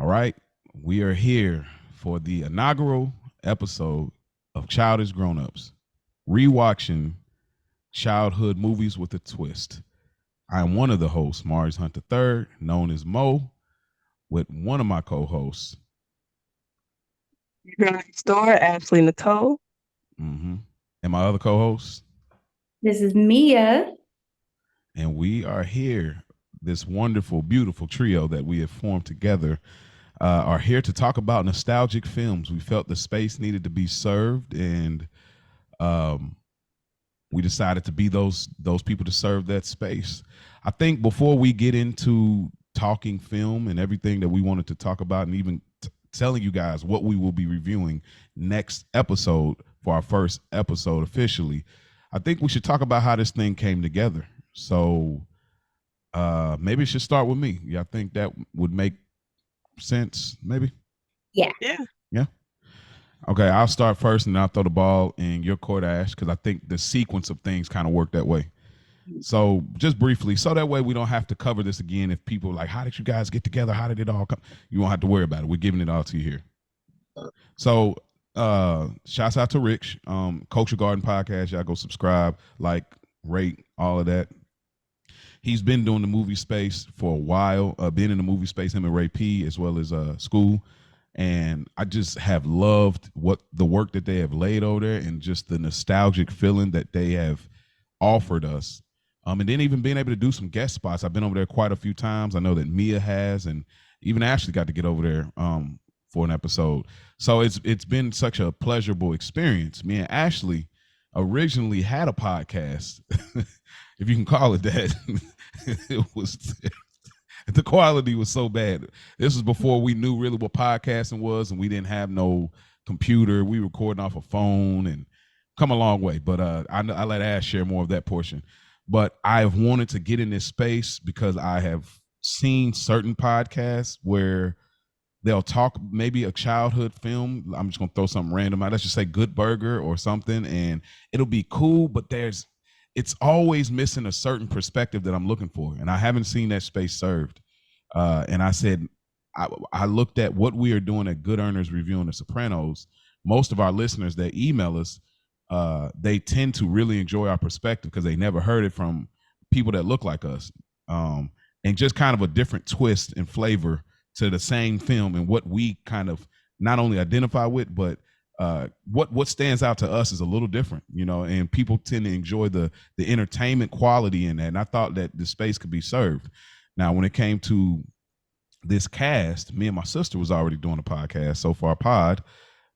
right. We are here for the inaugural episode of Childish Grown-Ups, rewatching childhood movies with a twist. I am one of the hosts, Mars Hunt III, known as Mo, with one of my co-hosts. Girl next door, Ashley Nicole. Mm-hmm. And my other co-host. This is Mia. And we are here, this wonderful, beautiful trio that we have formed together, are here to talk about nostalgic films. We felt the space needed to be served, and um, we decided to be those people to serve that space. I think before we get into talking film and everything that we wanted to talk about, and even telling you guys what we will be reviewing next episode for our first episode officially, I think we should talk about how this thing came together. So maybe it should start with me. Yeah, I think that would make sense. Maybe. Yeah. Yeah. Okay, I'll start first, and I'll throw the ball in your court, Ash, because I think the sequence of things kind of work that way. So just briefly, so that way we don't have to cover this again. If people are like, how did you guys get together? How did it all come? You won't have to worry about it. We're giving it all to you here. So shouts out to Rich, Culture Garden Podcast. Y'all go subscribe, like, rate, all of that. He's been doing the movie space for a while, been in the movie space, him and Ray P, as well as School. And I just have loved what the work that they have laid over there, and just the nostalgic feeling that they have offered us. And then even being able to do some guest spots. I've been over there quite a few times. I know that Mia has, and even Ashley got to get over there for an episode. So it's been such a pleasurable experience. Me and Ashley originally had a podcast, if you can call it that. It was the quality was so bad. This was before we knew really what podcasting was, and we didn't have no computer. We recording off a phone, and come a long way. But I let Ash share more of that portion. But I've wanted to get in this space because I have seen certain podcasts where they'll talk maybe a childhood film. I'm just gonna throw something random out. Let's just say Good Burger or something, and it'll be cool, but it's always missing a certain perspective that I'm looking for, and I haven't seen that space served. And I said, I looked at what we are doing at Good Earners reviewing The Sopranos. Most of our listeners that email us, they tend to really enjoy our perspective because they never heard it from people that look like us, and just kind of a different twist and flavor to the same film, and what we kind of not only identify with, but what stands out to us is a little different, and people tend to enjoy the entertainment quality in that. And I thought that the space could be served. Now, when it came to this cast, me and my sister was already doing a podcast, So Far Pod,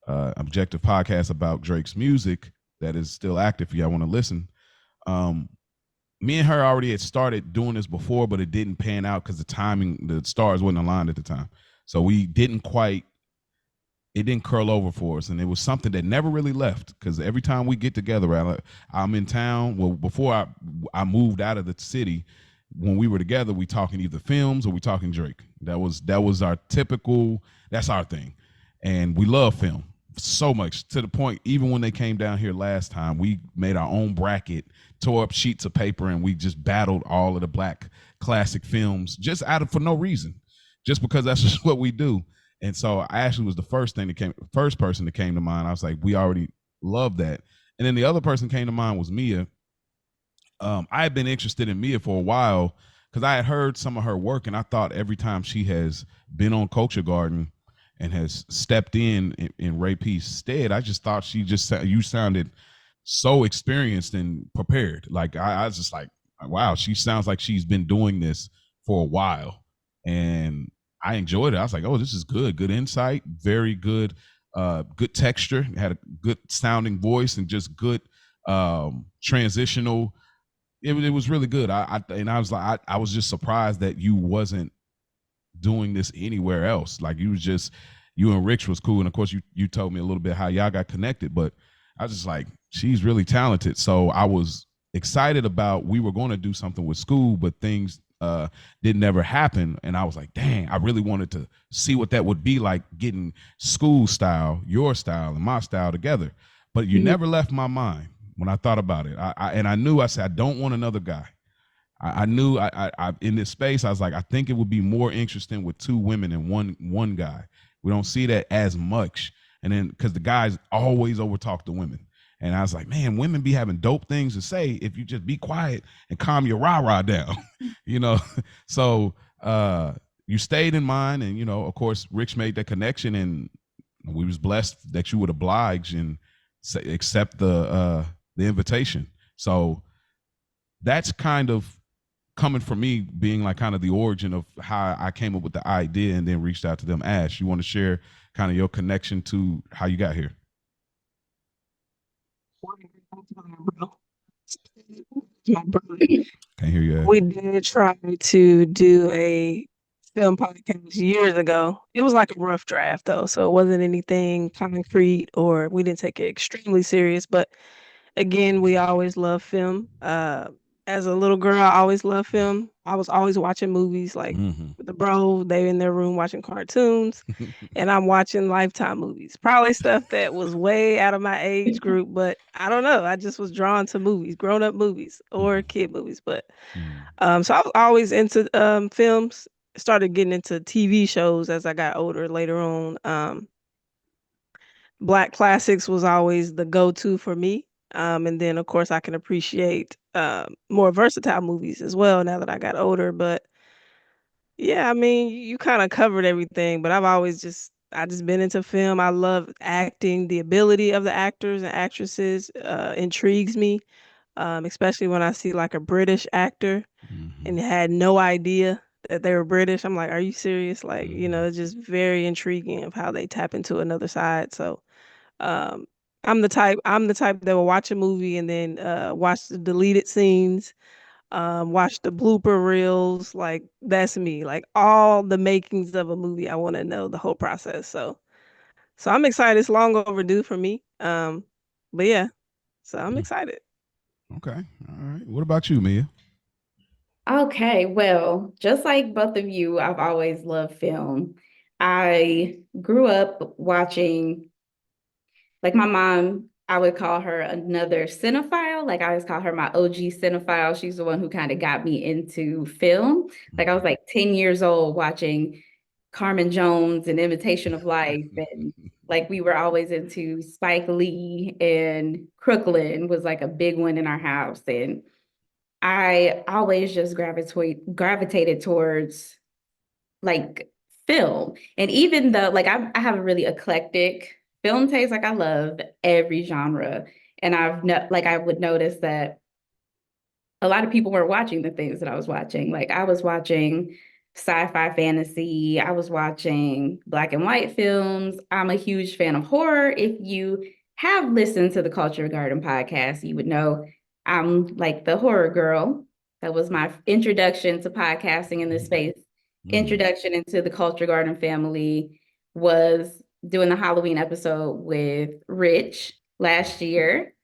objective podcast about Drake's music that is still active if y'all want to listen. Me and her already had started doing this before, but it didn't pan out because the stars wasn't aligned at the time. So we it didn't curl over for us. And it was something that never really left, because every time we get together, I'm in town. Well, before I moved out of the city, when we were together, we talking either films or we talking Drake. That was our typical, that's our thing. And we love film so much, to the point, even when they came down here last time, we made our own bracket, tore up sheets of paper, and we just battled all of the black classic films just for no reason, just because that's just what we do. And so Ashley was the first person that came to mind. I was like, we already love that. And then the other person came to mind was Mia. I had been interested in Mia for a while because I had heard some of her work, and I thought every time she has been on Culture Garden and has stepped in Ray P's stead, I just thought you sounded so experienced and prepared. Like I was just like, wow, she sounds like she's been doing this for a while. And I enjoyed it. I was like, oh, this is good insight, very good, good texture, had a good sounding voice, and just good transitional. It was really good. I was like, I was just surprised that you wasn't doing this anywhere else. Like you and Rich was cool, and of course you told me a little bit how y'all got connected, but I was just like, she's really talented. So I was excited about, we were going to do something with School, but things didn't ever happen. And I was like, dang, I really wanted to see what that would be like, getting School style, your style, and my style together. But you never left my mind when I thought about it. I knew, I said, I don't want another guy. I knew I in this space, I was like, I think it would be more interesting with two women and one guy. We don't see that as much. And then because the guys always overtalk the women. And I was like, man, women be having dope things to say if you just be quiet and calm your rah-rah down, you know. So you stayed in mind, and of course, Rich made that connection, and we was blessed that you would oblige and accept the invitation. So that's kind of coming from me being like kind of the origin of how I came up with the idea and then reached out to them. Ash, you want to share kind of your connection to how you got here? My brother. Can't hear you, Ash. We did try to do a film podcast years ago. It was like a rough draft though, so it wasn't anything concrete or we didn't take it extremely serious. But again, we always love film. As a little girl, I always loved film. I was always watching movies like Mm-hmm. the bro, they in their room watching cartoons, and I'm watching Lifetime movies. Probably stuff that was way out of my age group, but I don't know. I just was drawn to movies, grown up movies or kid movies. But Mm-hmm. so I was always into films. Started getting into TV shows as I got older later on. Black classics was always the go-to for me. And then of course I can appreciate more versatile movies as well now that I got older. But yeah, I mean, you kind of covered everything, but I just been into film. I love acting. The ability of the actors and actresses intrigues me, especially when I see like a British actor Mm-hmm. and had no idea that they were British. I'm like, are you serious? Like, Mm-hmm. it's just very intriguing of how they tap into another side. So, um, I'm the type that will watch a movie and then watch the deleted scenes, watch the blooper reels. Like that's me. Like all the makings of a movie, I want to know the whole process. So I'm excited. It's long overdue for me. But yeah, so I'm excited. Okay. All right. What about you, Mia? Okay, well, just like both of you, I've always loved film. I grew up watching, like my mom, I would call her another cinephile. Like I always call her my OG cinephile. She's the one who kind of got me into film. Like I was like 10 years old watching Carmen Jones and Imitation of Life. And like we were always into Spike Lee, and Crooklyn was like a big one in our house. And I always just gravitated towards like film. And even though like I have a really eclectic film taste, like I love every genre. And I would notice that a lot of people weren't watching the things that I was watching. Like I was watching sci-fi fantasy, I was watching black and white films. I'm a huge fan of horror. If you have listened to the Culture Garden podcast, you would know I'm like the horror girl. That was my introduction to podcasting in this space. Mm-hmm. Introduction into the Culture Garden family was doing the Halloween episode with Rich last year.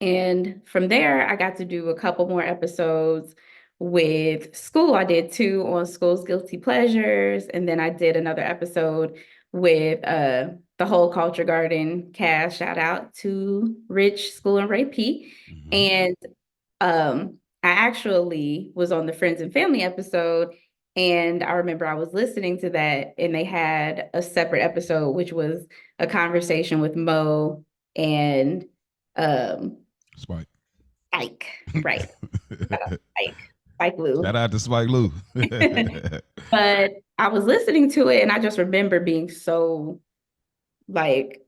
And from there, I got to do a couple more episodes with school. I did two on school's guilty pleasures, and then I did another episode with the whole Culture Garden cast. Shout out to Rich, School, and Ray P. Mm-hmm. And I actually was on the Friends and Family episode, and I remember I was listening to that, and they had a separate episode, which was a conversation with Mo and um Spike. Ike, right? Shout out to Ike, Spike Shout Lou. out to Spike Lou. But I was listening to it, and I just remember being so like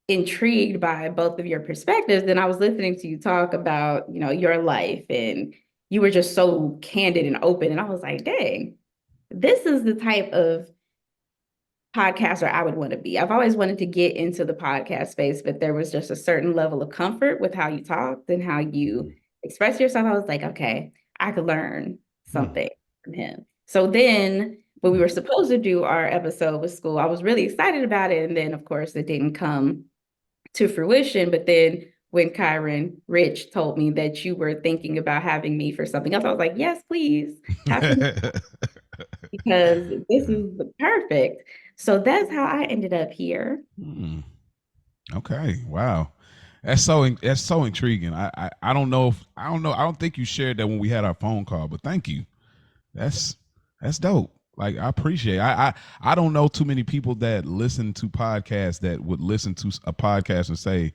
intrigued by both of your perspectives. And I was listening to you talk about, your life, and you were just so candid and open. And I was like, dang, this is the type of podcaster I would want to be. I've always wanted to get into the podcast space, but there was just a certain level of comfort with how you talked and how you express yourself. I was like, okay, I could learn Mm-hmm. something from him. So then when we were supposed to do our episode with school, I was really excited about it. And then of course it didn't come to fruition. But then when Kyron Rich told me that you were thinking about having me for something else, I was like, yes, please have me, because this is perfect. So that's how I ended up here. Hmm. Okay. Wow. that's so intriguing. I don't know if I don't know. I don't think you shared that when we had our phone call, but thank you. That's that's dope. Like I appreciate. I don't know too many people that listen to podcasts that would listen to a podcast and say,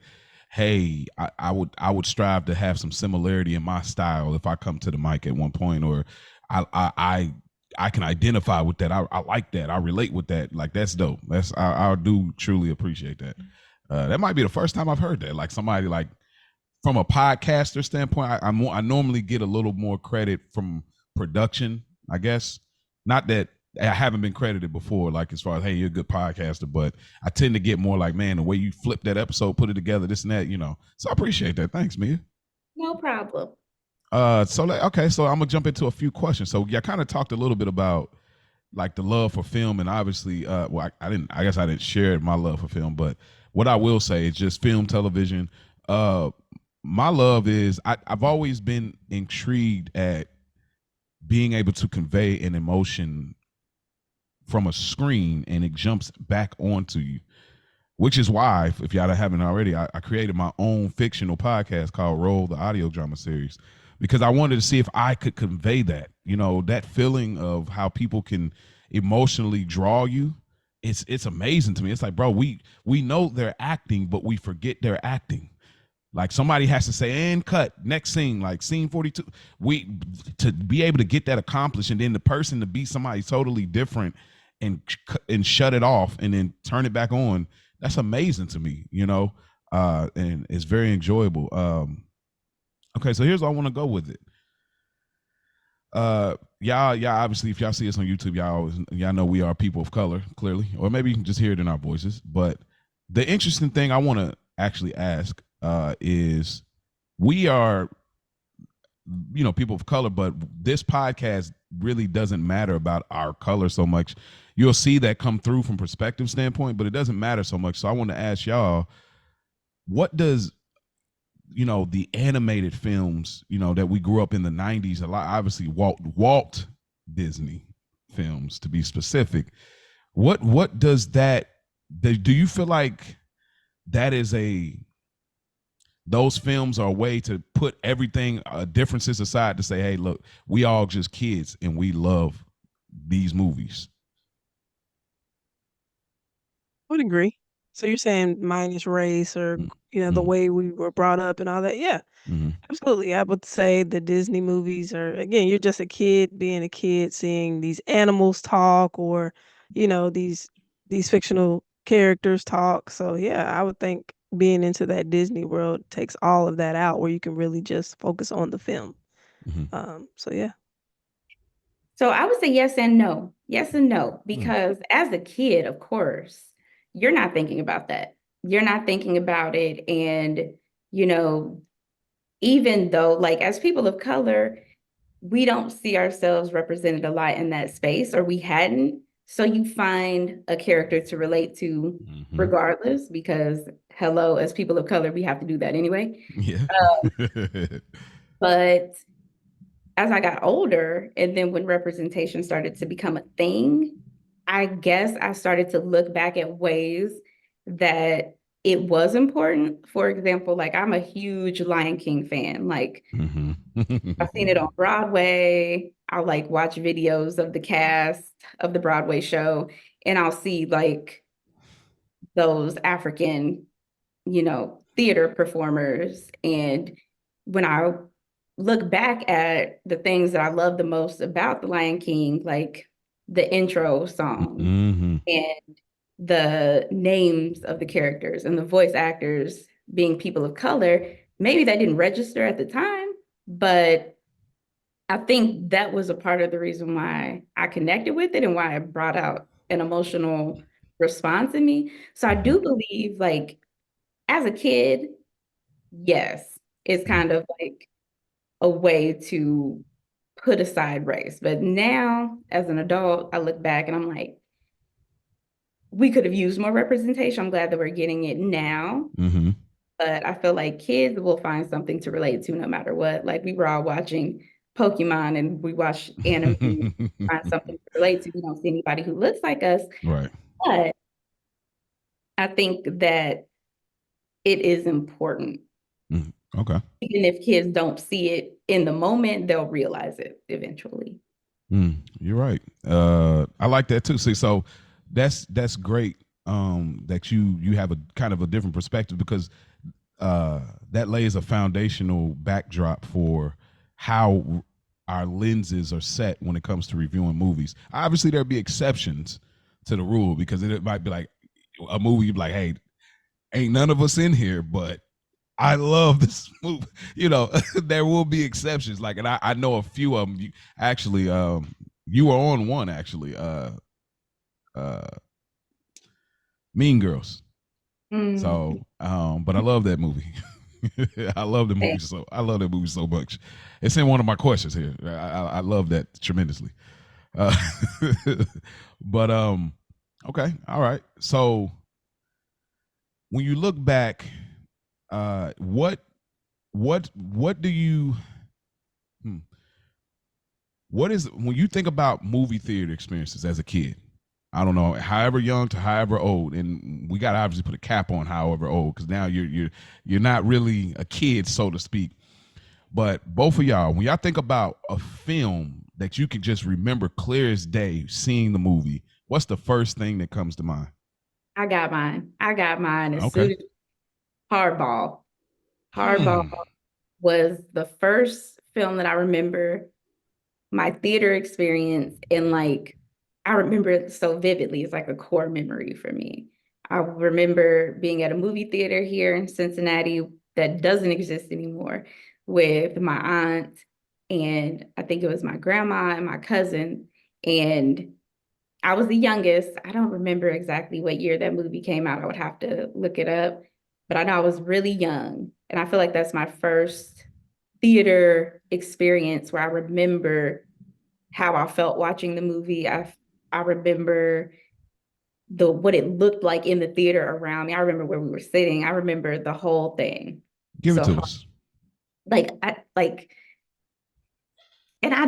"Hey, I would strive to have some similarity in my style if I come to the mic at one point, or I I I, I can identify with that. I like that. I relate with that. Like that's dope. I do truly appreciate that. That might be the first time I've heard that. Like somebody like from a podcaster standpoint, I normally get a little more credit from production, I guess. Not that I haven't been credited before, like as far as hey, you're a good podcaster, but I tend to get more like, man, the way you flip that episode, put it together, this and that, you know. So I appreciate that. Thanks, Mia. No problem. Okay, so I'm gonna jump into a few questions. So yeah, I kind of talked a little bit about like the love for film, and obviously, well, I didn't. I guess I didn't share my love for film, but what I will say is just film, television. Uh, my love is I've always been intrigued at being able to convey an emotion from a screen, and it jumps back onto you, which is why, if y'all haven't already, I created my own fictional podcast called Roll, the audio drama series, because I wanted to see if I could convey that, you know, that feeling of how people can emotionally draw you. It's amazing to me. It's like, bro, we know they're acting, but we forget they're acting. Like somebody has to say and cut next scene, like scene 42. We to be able to get that accomplished, and then the person to be somebody totally different and shut it off and then turn it back on. That's amazing to me, you know, and it's very enjoyable. Okay, so here's where I want to go with it. Y'all obviously, if y'all see us on YouTube, y'all know we are people of color, clearly, or maybe you can just hear it in our voices. But the interesting thing I want to actually ask is we are, you know, people of color, but this podcast really doesn't matter about our color so much. You'll see that come through from perspective standpoint, but it doesn't matter so much. So I want to ask y'all, what does, you know, the animated films, you know, that we grew up in the 90s, a lot, obviously Walt Disney films to be specific, what does that, do you feel like that is a, those films are a way to put everything, differences aside, to say, hey, look, we all just kids and we love these movies? I would agree. So you're saying minus race or, the Mm-hmm. way we were brought up and all that? Yeah, Mm-hmm. absolutely. I would say the Disney movies are, again, you're just a kid being a kid seeing these animals talk or, these fictional characters talk. So yeah, I would think being into that Disney world takes all of that out where you can really just focus on the film. Mm-hmm. So yeah. So I would say yes and no. Yes and no, Mm-hmm. because as a kid, of course, you're not thinking about that. You're not thinking about it. And, you know, even though, like, as people of color, we don't see ourselves represented a lot in that space, or we hadn't. So you find a character to relate to Mm-hmm. regardless, because hello, as people of color, we have to do that anyway. Yeah. But as I got older, and then when representation started to become a thing, I guess I started to look back at ways that it was important. For example, like I'm a huge Lion King fan. Like Mm-hmm. I've seen it on Broadway. I'll like watch videos of the cast of the Broadway show, and I'll see like those African, theater performers. And when I look back at the things that I love the most about The Lion King, like the intro song Mm-hmm. and the names of the characters and the voice actors being people of color, maybe that didn't register at the time, but I think that was a part of the reason why I connected with it and why it brought out an emotional response in me. So I Mm-hmm. do believe, like, as a kid, yes, it's kind of like a way to put aside race. But now, as an adult, I look back and I'm like, we could have used more representation. I'm glad that we're getting it now. Mm-hmm. But I feel like kids will find something to relate to no matter what. Like we were all watching Pokemon and we watch anime, find something to relate to. We don't see anybody who looks like us. Right. But I think that it is important. Mm, okay. Even if kids don't see it in the moment, they'll realize it eventually. You're right. I like that too. See, so that's great. That you have a kind of a different perspective because that lays a foundational backdrop for how our lenses are set when it comes to reviewing movies. Obviously, there'll be exceptions to the rule because it might be like a movie. You'd be like, hey, ain't none of us in here, but I love this movie. You know, there will be exceptions. Like, and I know a few of them. Actually, you were on one actually. Uh, Mean Girls. Mm, So, but I love that movie. I love the movie so I love that movie so much. It's in one of my questions here. I love that tremendously. Uh, but okay, all right. So when you look back, what do you hmm, what is when you think about movie theater experiences as a kid? I don't know, however young to however old, and we got to obviously put a cap on however old because now you're not really a kid, so to speak. But both of y'all, when y'all think about a film that you can just remember clear as day, seeing the movie, what's the first thing that comes to mind? I got mine. I got mine as Okay. soon as Hardball. Hardball Hmm. was the first film that I remember my theater experience and like I remember it so vividly. It's like a core memory for me. I remember being at a movie theater here in Cincinnati that doesn't exist anymore with my aunt and I think it was my grandma and my cousin and I was the youngest. I don't remember exactly what year that movie came out. I would have to look it up, but I know I was really young and I feel like that's my first theater experience where I remember how I felt watching the movie. I remember the what it looked like in the theater around me. I remember where we were sitting. I remember the whole thing. Give it So to us. like and I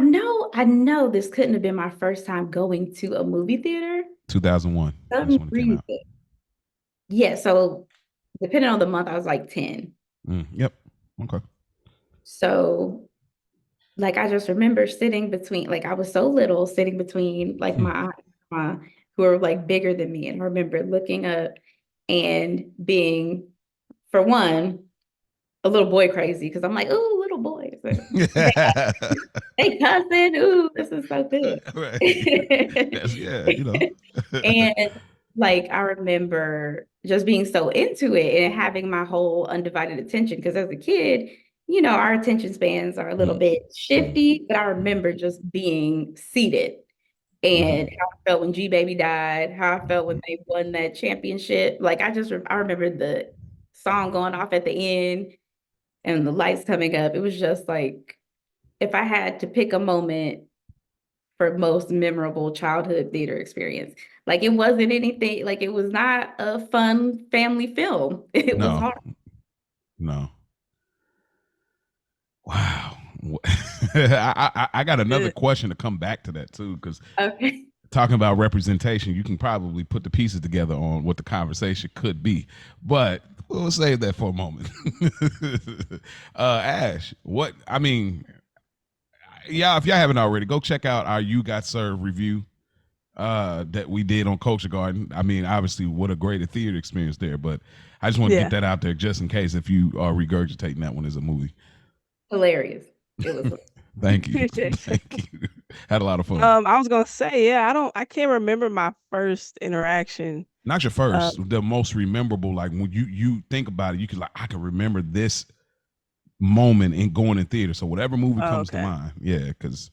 know this couldn't have been my first time going to a movie theater. 2001. That's Some when it came reason. out. Yeah, so depending on the month, I was like 10. Yep. Okay. So like I just remember sitting between like I was so little sitting between like Hmm. my aunt and grandma who were like bigger than me. And I remember looking up and being, for one, a little boy crazy because I'm like, ooh, little boy. So, hey, cousin, ooh, this is so good. Right. That's yeah. You know. And like I remember just being so into it and having my whole undivided attention because as a kid, our attention spans are a little Mm, bit mm, shifty, but I mm, remember just being seated and mhm. how I felt when G Baby died, how I felt when they won that championship. Like I remember the song going off at the end and the lights coming up. It was just like if I had to pick a moment for most memorable childhood theater experience. Like it wasn't anything, like it was not a fun family film. It was No, hard. no. Wow. I got another Good. question to come back to that too, because Okay. talking about representation, you can probably put the pieces together on what the conversation could be. But we'll save that for a moment. Ash, what I mean, yeah, if y'all haven't already, go check out our You Got Served review that we did on Culture Garden. I mean, obviously, what a great theater experience there. But I just want to get Yeah. that out there just in case if you are regurgitating that one as a movie. Hilarious. It was Thank you. Thank you. Had a lot of fun. I was gonna say, yeah, I can't remember my first interaction. Not your Uh, first, the most memorable. Like when you think about it, you can like I can remember this moment in going in theater. So whatever movie oh, comes to okay. mind, yeah, because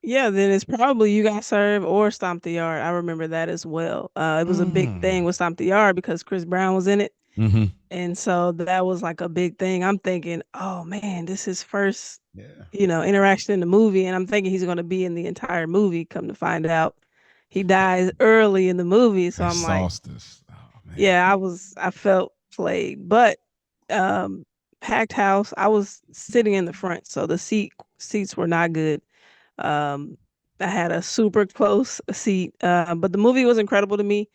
Yeah, then it's probably You Got Served or Stomp the Yard. I remember that as well. It was a big thing mm, with Stomp the Yard because Chris Brown was in it. mm-hmm. And so that was like a big thing. I'm thinking, oh man, this is first, Yeah, interaction in the movie. And I'm thinking he's going to be in the entire movie. Come to find out, he dies early in the movie. So they I'm like, sauced us. Oh man, yeah, I felt played. But um, packed house, I was sitting in the front. So the seats were not good. Um, I had a super close seat. But the movie was incredible to me.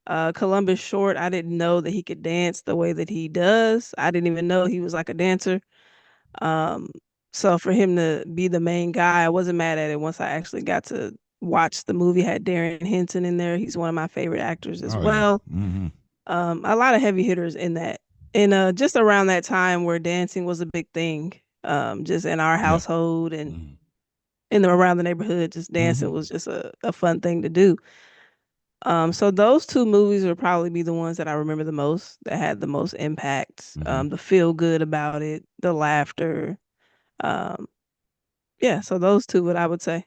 Columbus Short, I didn't know that he could dance the way that he does. I didn't even know he was like a dancer. Um, so for him to be the main guy, I wasn't mad at it once I actually got to watch the movie. Had Darren Henson in there. He's one of my favorite actors as Oh yeah. well. Mm-hmm. A lot of heavy hitters in that. And just around that time where dancing was a big thing, just in our Yeah. household and Mm-hmm. around the neighborhood, just Mm-hmm. dancing was just a fun thing to do. So those two movies would probably be the ones that I remember the most, that had the most impact. Mm-hmm. The feel good about it, the laughter. Um, yeah, so those two, what I would say.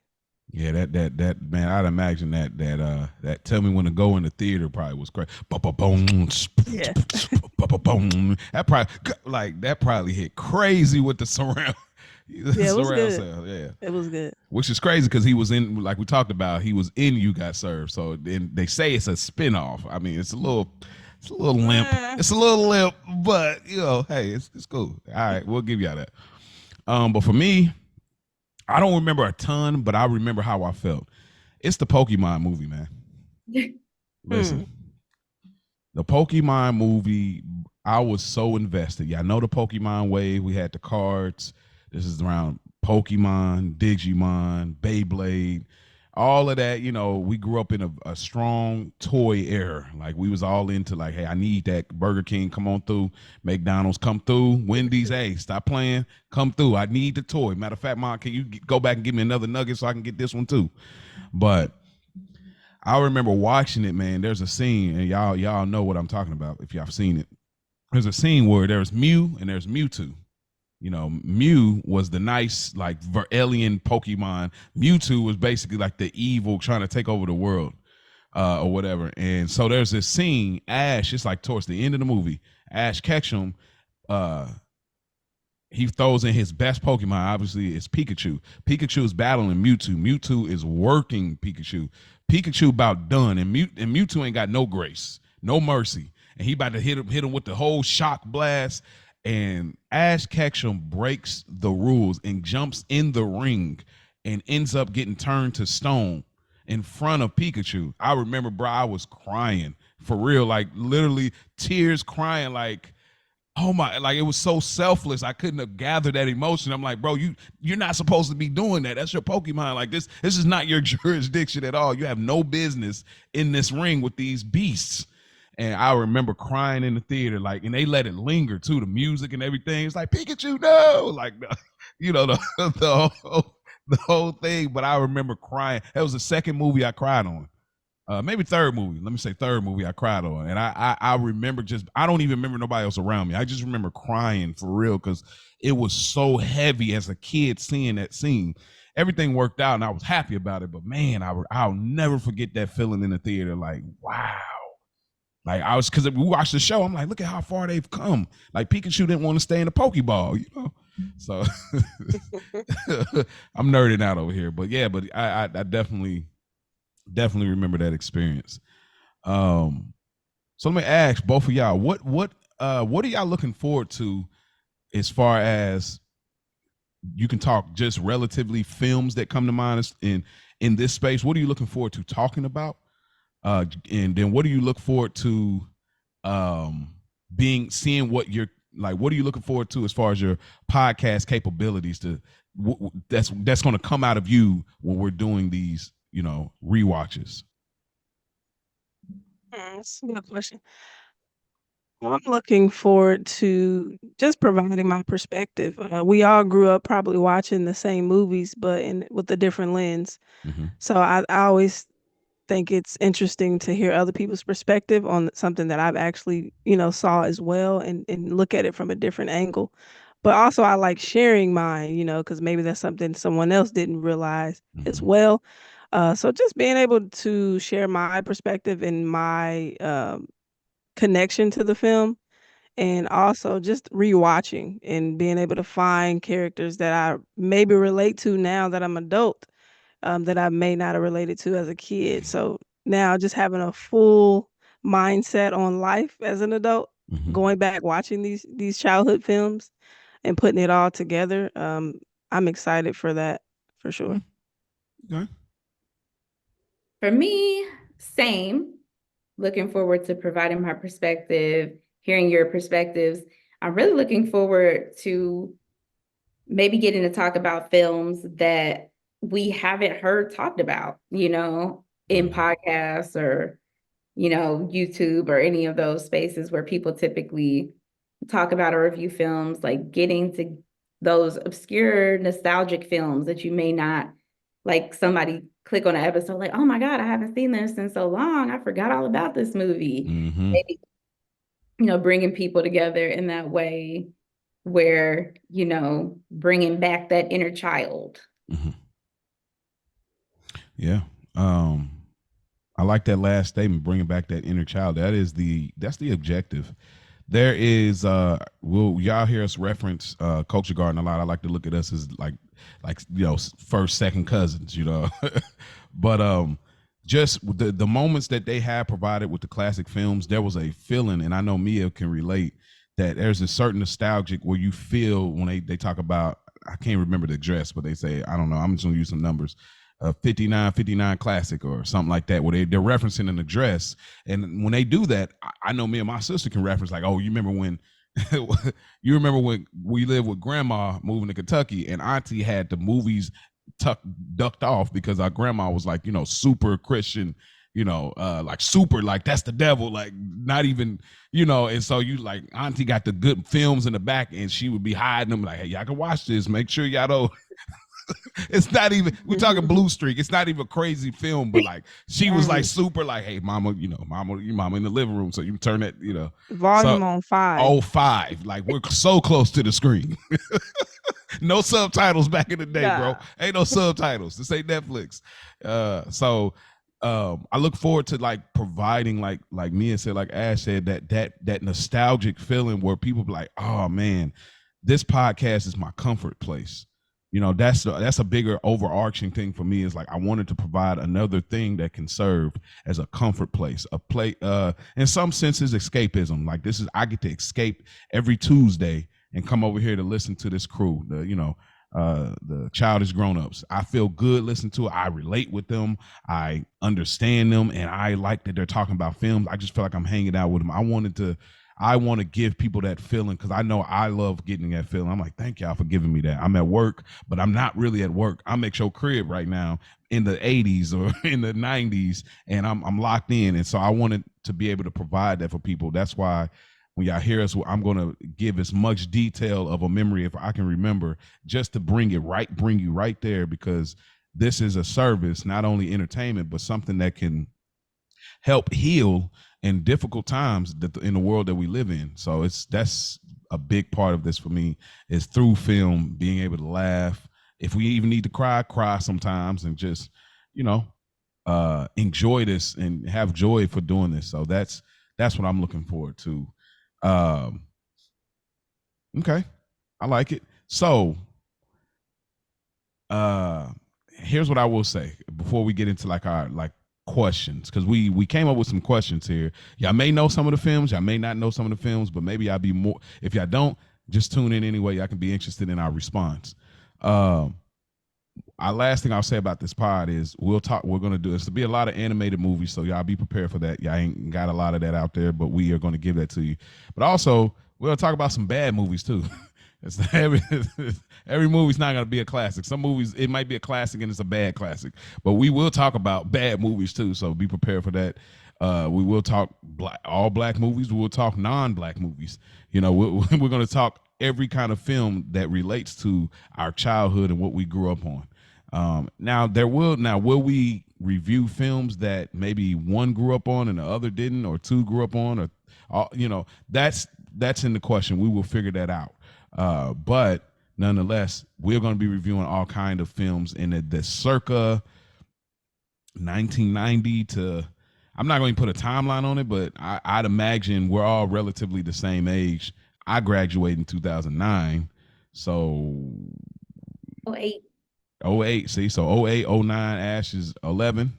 Yeah, that man, I'd imagine that tell me when to go in the theater probably was great. Boom, Yeah, that probably like that probably hit crazy with the surround yeah, it was surround good. sound. Yeah, It was good. which is crazy because he was in, like we talked about, he was in You Got Served. So then they say it's a spinoff. I mean, it's a little limp. Eh. It's a little limp, but hey, it's cool. All right, we'll give y'all that. But for me, I don't remember a ton, but I remember how I felt. It's the Pokemon movie, man. Listen, Hmm. the Pokemon movie, I was so invested. Yeah, I know the Pokemon wave. We had the cards. This is around Pokemon, Digimon, Beyblade, all of that. We grew up in a strong toy era. Like we was all into like, hey, I need that. Burger King, come on through. McDonald's, come through. Wendy's, hey, stop playing. Come through. I need the toy. Matter of fact, Mom, can you go back and give me another nugget so I can get this one too? But I remember watching it, man. There's a scene, and y'all know what I'm talking about if y'all have seen it. There's a scene where there's Mew and there's Mewtwo. Mew was the nice, like, alien Pokemon. Mewtwo was basically like the evil trying to take over the world, or whatever. And so there's this scene, Ash, it's like towards the end of the movie, Ash Ketchum, uh, he throws in his best Pokemon. Obviously, it's Pikachu. Pikachu is battling Mewtwo. Mewtwo is working Pikachu. Pikachu about done, and Mewtwo ain't got no grace, no mercy, and he about to hit him with the whole shock blast. And Ash Ketchum breaks the rules and jumps in the ring and ends up getting turned to stone in front of Pikachu. I remember, bro, I was crying for real, like literally tears, crying, like, oh my, like it was so selfless. I couldn't have gathered that emotion. I'm like, bro, you're not supposed to be doing that. That's your Pokemon. Like this is not your jurisdiction at all. You have no business in this ring with these beasts. And I remember crying in the theater, like, and they let it linger too, the music and everything. It's like, Pikachu, no, like, the whole thing. But I remember crying. That was the second movie I cried on. Maybe third movie. Let me say third movie I cried on, and I remember just, I don't even remember nobody else around me. I just remember crying for real because it was so heavy as a kid seeing that scene. Everything worked out, and I was happy about it. But man, I'll never forget that feeling in the theater. Like, wow. Like I was, because we watched the show. I'm like, look at how far they've come. Like Pikachu didn't want to stay in the Pokeball. So I'm nerding out over here, but yeah, but I definitely remember that experience. Um, so let me ask both of y'all, what are y'all looking forward to as far as, you can talk just relatively films that come to mind in this space. What are you looking forward to talking about? And then what do you look forward to um seeing what you're like, what are you looking forward to as far as your podcast capabilities to that's going to come out of you when we're doing these rewatches. That's a good question. Well, I'm looking forward to just providing my perspective. We all grew up probably watching the same movies, but in with a different lens. Mm-hmm. So I always think it's interesting to hear other people's perspective on something that I've actually, saw as well, and look at it from a different angle. But also I like sharing mine, because maybe that's something someone else didn't realize as Mm-hmm. well. So just being able to share my perspective and my connection to the film, and also just rewatching and being able to find characters that I maybe relate to now that I'm adult, that I may not have related to as a kid. So now just having a full mindset on life as an adult, Mm-hmm. going back watching these childhood films and putting it all together, I'm excited for that for sure. Okay. For me, same. looking forward to providing my perspective, hearing your perspectives. I'm really looking forward to maybe getting to talk about films that we haven't heard talked about, in podcasts or, YouTube or any of those spaces where people typically talk about or review films, like getting to those obscure nostalgic films that you may not, like somebody click on an episode like, oh my God, I haven't seen this in so long. I forgot all about this movie. Mm-hmm. Maybe, bringing people together in that way where, bringing back that inner child. Mm-hmm. Yeah. Um, I like that last statement, bringing back that inner child. That's the objective. There is will y'all hear us reference Culture Garden a lot. I like to look at us as like first, second cousins, but just the moments that they have provided with the classic films, there was a feeling, and I know Mia can relate, that there's a certain nostalgic where you feel when they talk about, I can't remember the address, but they say, I don't know, I'm just gonna use some numbers, 59 classic or something like that, where they're referencing an address. And when they do that, I know me and my sister can reference like, oh, you remember when you remember when we lived with grandma moving to Kentucky and auntie had the movies ducked off because our grandma was like, super Christian, like super, like that's the devil, like not even, and so you like auntie got the good films in the back and she would be hiding them like, hey, y'all can watch this, make sure y'all don't. It's not even, we're talking Blue Streak, it's not even a crazy film, but like she was like super like, hey mama, mama in the living room, so you turn that, Volume so on 5. oh 5, like we're so close to the screen. No subtitles back in the day, bro. Ain't no subtitles. This ain't Netflix. So I look forward to like providing, like Mia said, like Ash said, that nostalgic feeling where people be like, oh man, this podcast is my comfort place. That's a bigger overarching thing for me, is like I wanted to provide another thing that can serve as a comfort place, a play, in some senses escapism. Like this is, I get to escape every Tuesday and come over here to listen to this crew, the childish grown-ups. I feel good listening to it. I relate with them, I understand them, and I like that they're talking about films. I just feel like I'm hanging out with them. I want to give people that feeling, because I know I love getting that feeling. I'm like, thank y'all for giving me that. I'm at work, but I'm not really at work. I'm at your crib right now in the 80s or in the 90s, and I'm locked in. And so I wanted to be able to provide that for people. That's why when y'all hear us, I'm going to give as much detail of a memory if I can remember, just to bring you right there, because this is a service, not only entertainment, but something that can help heal in difficult times in the world that we live in. So that's a big part of this for me, is through film, being able to laugh. If we even need to cry sometimes, and just, enjoy this and have joy for doing this. So that's what I'm looking forward to. Okay. I like it. So here's what I will say before we get into like our questions, because we came up with some questions here. Y'all may know some of the films, y'all may not know some of the films, but maybe y'all be more, if y'all don't, just tune in anyway. Y'all can be interested in our response. Our last thing I'll say about this pod is we're going to do this to be a lot of animated movies, so y'all be prepared for that. Y'all ain't got a lot of that out there, but we are going to give that to you. But also we're going to talk about some bad movies too. It's every movie's not going to be a classic. Some movies, it might be a classic and it's a bad classic, but we will talk about bad movies too, so be prepared for that. We will talk all black movies. We will talk non-black movies. We're going to talk every kind of film that relates to our childhood and what we grew up on. Now will we review films that maybe one grew up on and the other didn't, or two grew up on, or that's in the question. We will figure that out. But nonetheless, we're going to be reviewing all kind of films in the circa 1990 to, I'm not going to put a timeline on it, but I'd imagine we're all relatively the same age. I graduated in 2009. So 08. 08, see, so 08, 09, Ash is 11.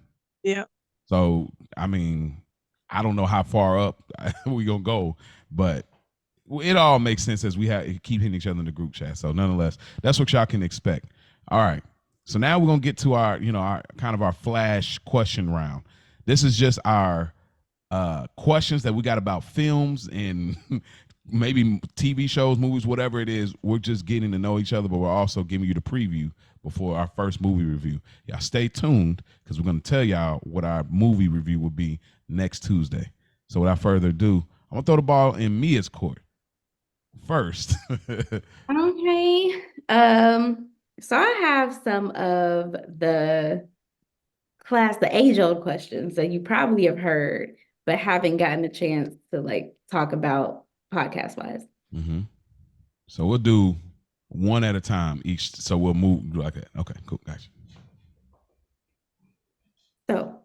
Yeah. So, I mean, I don't know how far up we going to go, but it all makes sense as we keep hitting each other in the group chat. So nonetheless, that's what y'all can expect. All right. So now we're going to get to our, our kind of our flash question round. This is just our questions that we got about films and maybe TV shows, movies, whatever it is. We're just getting to know each other, but we're also giving you the preview before our first movie review. Y'all stay tuned because we're going to tell y'all what our movie review will be next Tuesday. So without further ado, I'm going to throw the ball in Mia's court first. Okay. So I have some of the age-old questions that you probably have heard, but haven't gotten a chance to like talk about podcast wise. Mm-hmm. So we'll do one at a time each. So we'll move like that. Okay, cool. Gotcha. So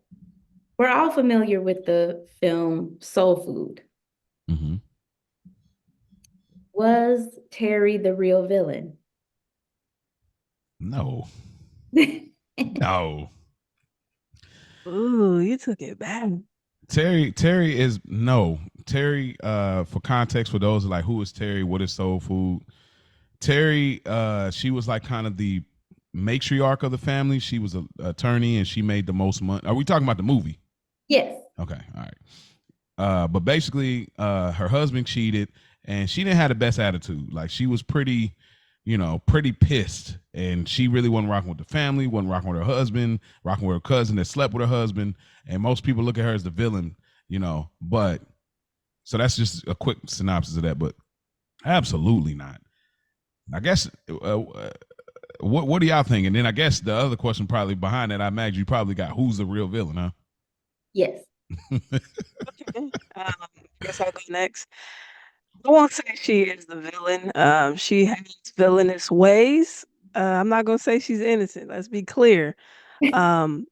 we're all familiar with the film Soul Food. Mm-hmm. Was Terry the real villain? No. No. Ooh, you took it back. Terry is no. Terry, for context for those like who is Terry, what is soul food? Terry, she was like kind of the matriarch of the family. She was an attorney and she made the most money. Are we talking about the movie? Yes. Okay, all right. But basically, her husband cheated, and she didn't have the best attitude. Like she was pretty, pretty pissed, and she really wasn't rocking with the family, wasn't rocking with her husband, rocking with her cousin that slept with her husband. And most people look at her as the villain, But so that's just a quick synopsis of that. But absolutely not. I guess. What do y'all think? And then I guess the other question probably behind that, I imagine you probably got who's the real villain, huh? Yes. Okay. Guess I'll go next. I won't say she is the villain. She has villainous ways. I'm not gonna say she's innocent. Let's be clear. Um,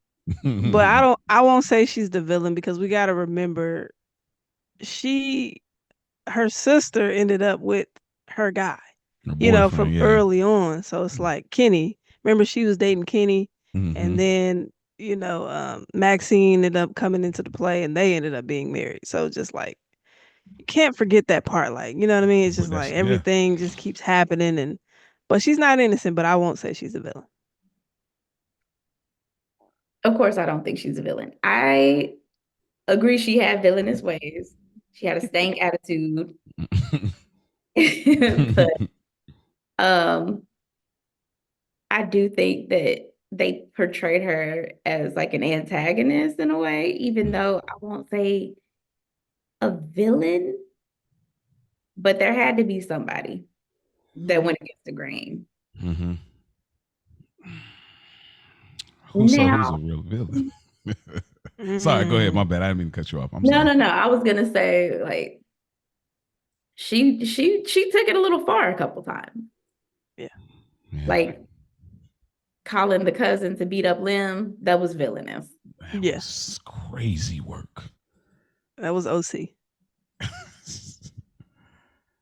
but I won't say she's the villain because we got to remember she her sister ended up with her guy, Her boyfriend, from yeah. early on. So it's like Kenny. Remember she was dating Kenny, Mm-hmm. and then Maxine ended up coming into the play, and they ended up being married. So just like you can't forget that part. Like you know what I mean? It's But just like that's yeah. everything just keeps happening, but she's not innocent. But I won't say she's a villain. Of course, I don't think she's a villain. I agree she had villainous ways. She had a stank attitude. But um I do think that they portrayed her as like an antagonist in a way, even though I won't say a villain, but there had to be somebody that went against the grain. Mm-hmm. Who's Now, a real villain? Sorry, go ahead. Mm-mm. My bad. I didn't mean to cut you off. I'm no, sorry. no, no. I was gonna say like she took it a little far a couple times. Yeah. Yeah, Like calling the cousin to beat up Lim, that was villainous. that Yeah. was crazy work. That was OC.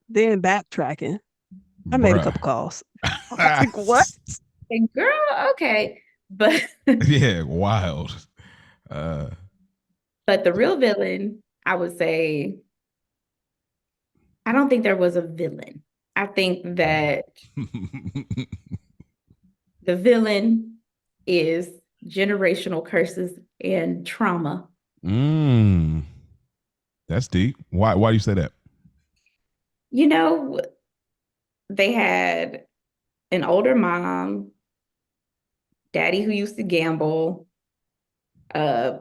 Then backtracking. I made a Bruh. couple calls. I was like, what? And girl, okay. But Yeah, wild. Uh, but the real villain, I would say, I don't think there was a villain. I think that the villain is generational curses and trauma. mm, that's deep. Why do you say that? You know, they had an older mom, daddy who used to gamble, uh,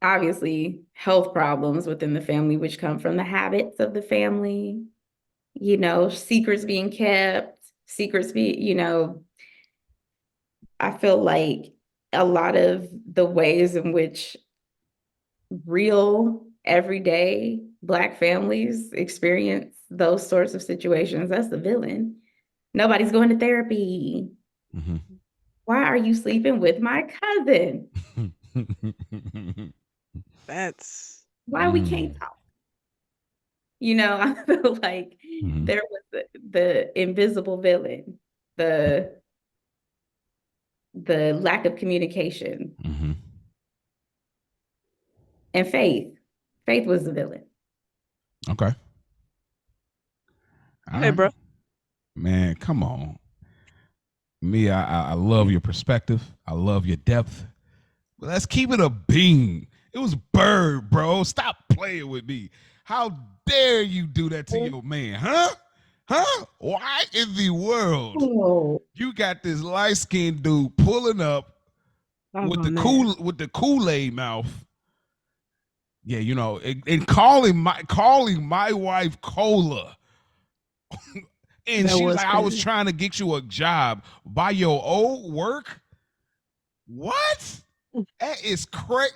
obviously health problems within the family, which come from the habits of the family, secrets being kept, I feel like a lot of the ways in which real everyday Black families experience those sorts of situations, that's the villain. Nobody's going to therapy. Mm-hmm. Why are you sleeping with my cousin? That's Why we can't talk? I feel like Mm-hmm. there was the invisible villain, the lack of communication, Mm-hmm. and faith. Faith was the villain. Okay. All hey, right. bro. Man, come on. Me, I love your perspective. I love your depth. But let's keep it a bean. It was Bird, bro. Stop playing with me. How dare you do that to your man, huh? Huh? Why in the world Oh, you got this light skinned dude pulling up Oh man. with the Kool Aid mouth? Yeah, you know, and calling my wife Cola, and That she's was like, "I was crazy. trying to get you a job by your old work." What? That is crazy.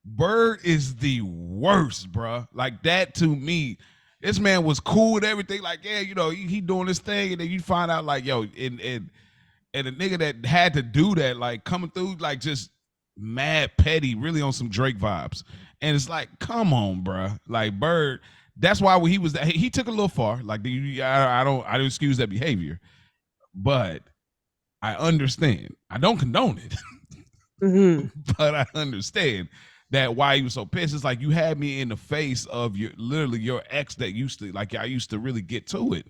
Bird is the worst, bruh. Like that to me. This man was cool with everything. Like, yeah, you know, he doing this thing, and then you find out, like, yo, and the nigga that had to do that, like, coming through, like, just mad petty, really on some Drake vibes. And it's like, come on, bruh. Like, Bird. That's why when he was, he took a little far. Like, I don't excuse that behavior, but I understand. I don't condone it. Hmm. But I understand that why he was so pissed. It's like you had me in the face of your literally your ex that used to like I used to really get to it.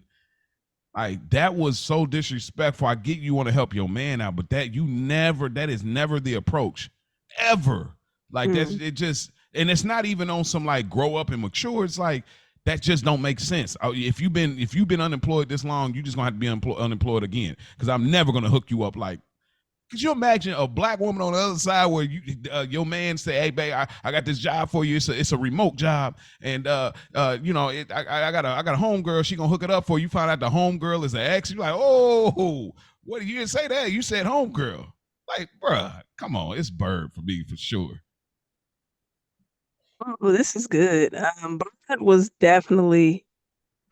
Like that was so disrespectful. I get you want to help your man out, but that is never the approach. Ever. Like that's Mm. it just and it's not even on some like grow up and mature. It's like that just don't make sense. If you've been unemployed this long, you just gonna have to be unemployed again. Because I'm never gonna hook you up like could you imagine a black woman on the other side where your man say, "Hey, babe, I got this job for you. It's a remote job, and you know, I got a homegirl. She gonna hook it up for you. Find out the homegirl is an ex. You're like, oh, what? You didn't say that. You said homegirl. Like, bruh, come on, it's Bird for me for sure. Oh, this is good. Blood was definitely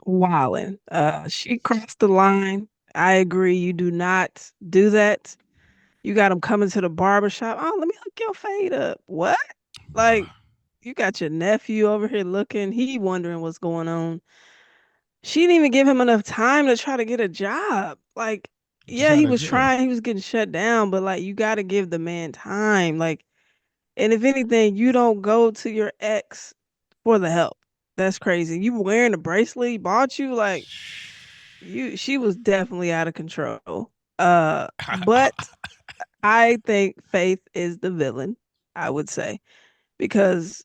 wildin'. She crossed the line. I agree. You do not do that. You got him coming to the barber shop. Oh, let me hook your fade up. What? Like, Bruh, you got your nephew over here looking. He wondering what's going on. She didn't even give him enough time to try to get a job. Like, just yeah, out he of was jail. trying. He was getting shut down, but like, you got to give the man time. Like, and if anything, you don't go to your ex for the help. That's crazy. You wearing a bracelet he bought you, like she was definitely out of control. But I think Faith is the villain, I would say, because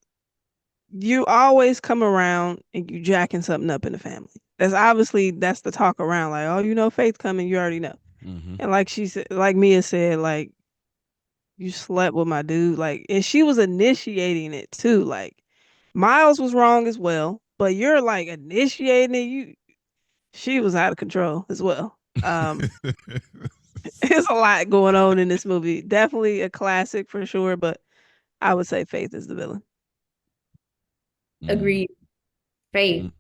you always come around and you jacking something up in the family. That's the talk around, like, oh, you know, Faith coming, you already know. Mm-hmm. And like she said, like Mia said, like you slept with my dude, like, and she was initiating it too. Like Miles was wrong as well, but you're like initiating it. She was out of control as well. There's a lot going on in this movie. Definitely a classic for sure, but I would say Faith is the villain. Mm-hmm. agreed. Faith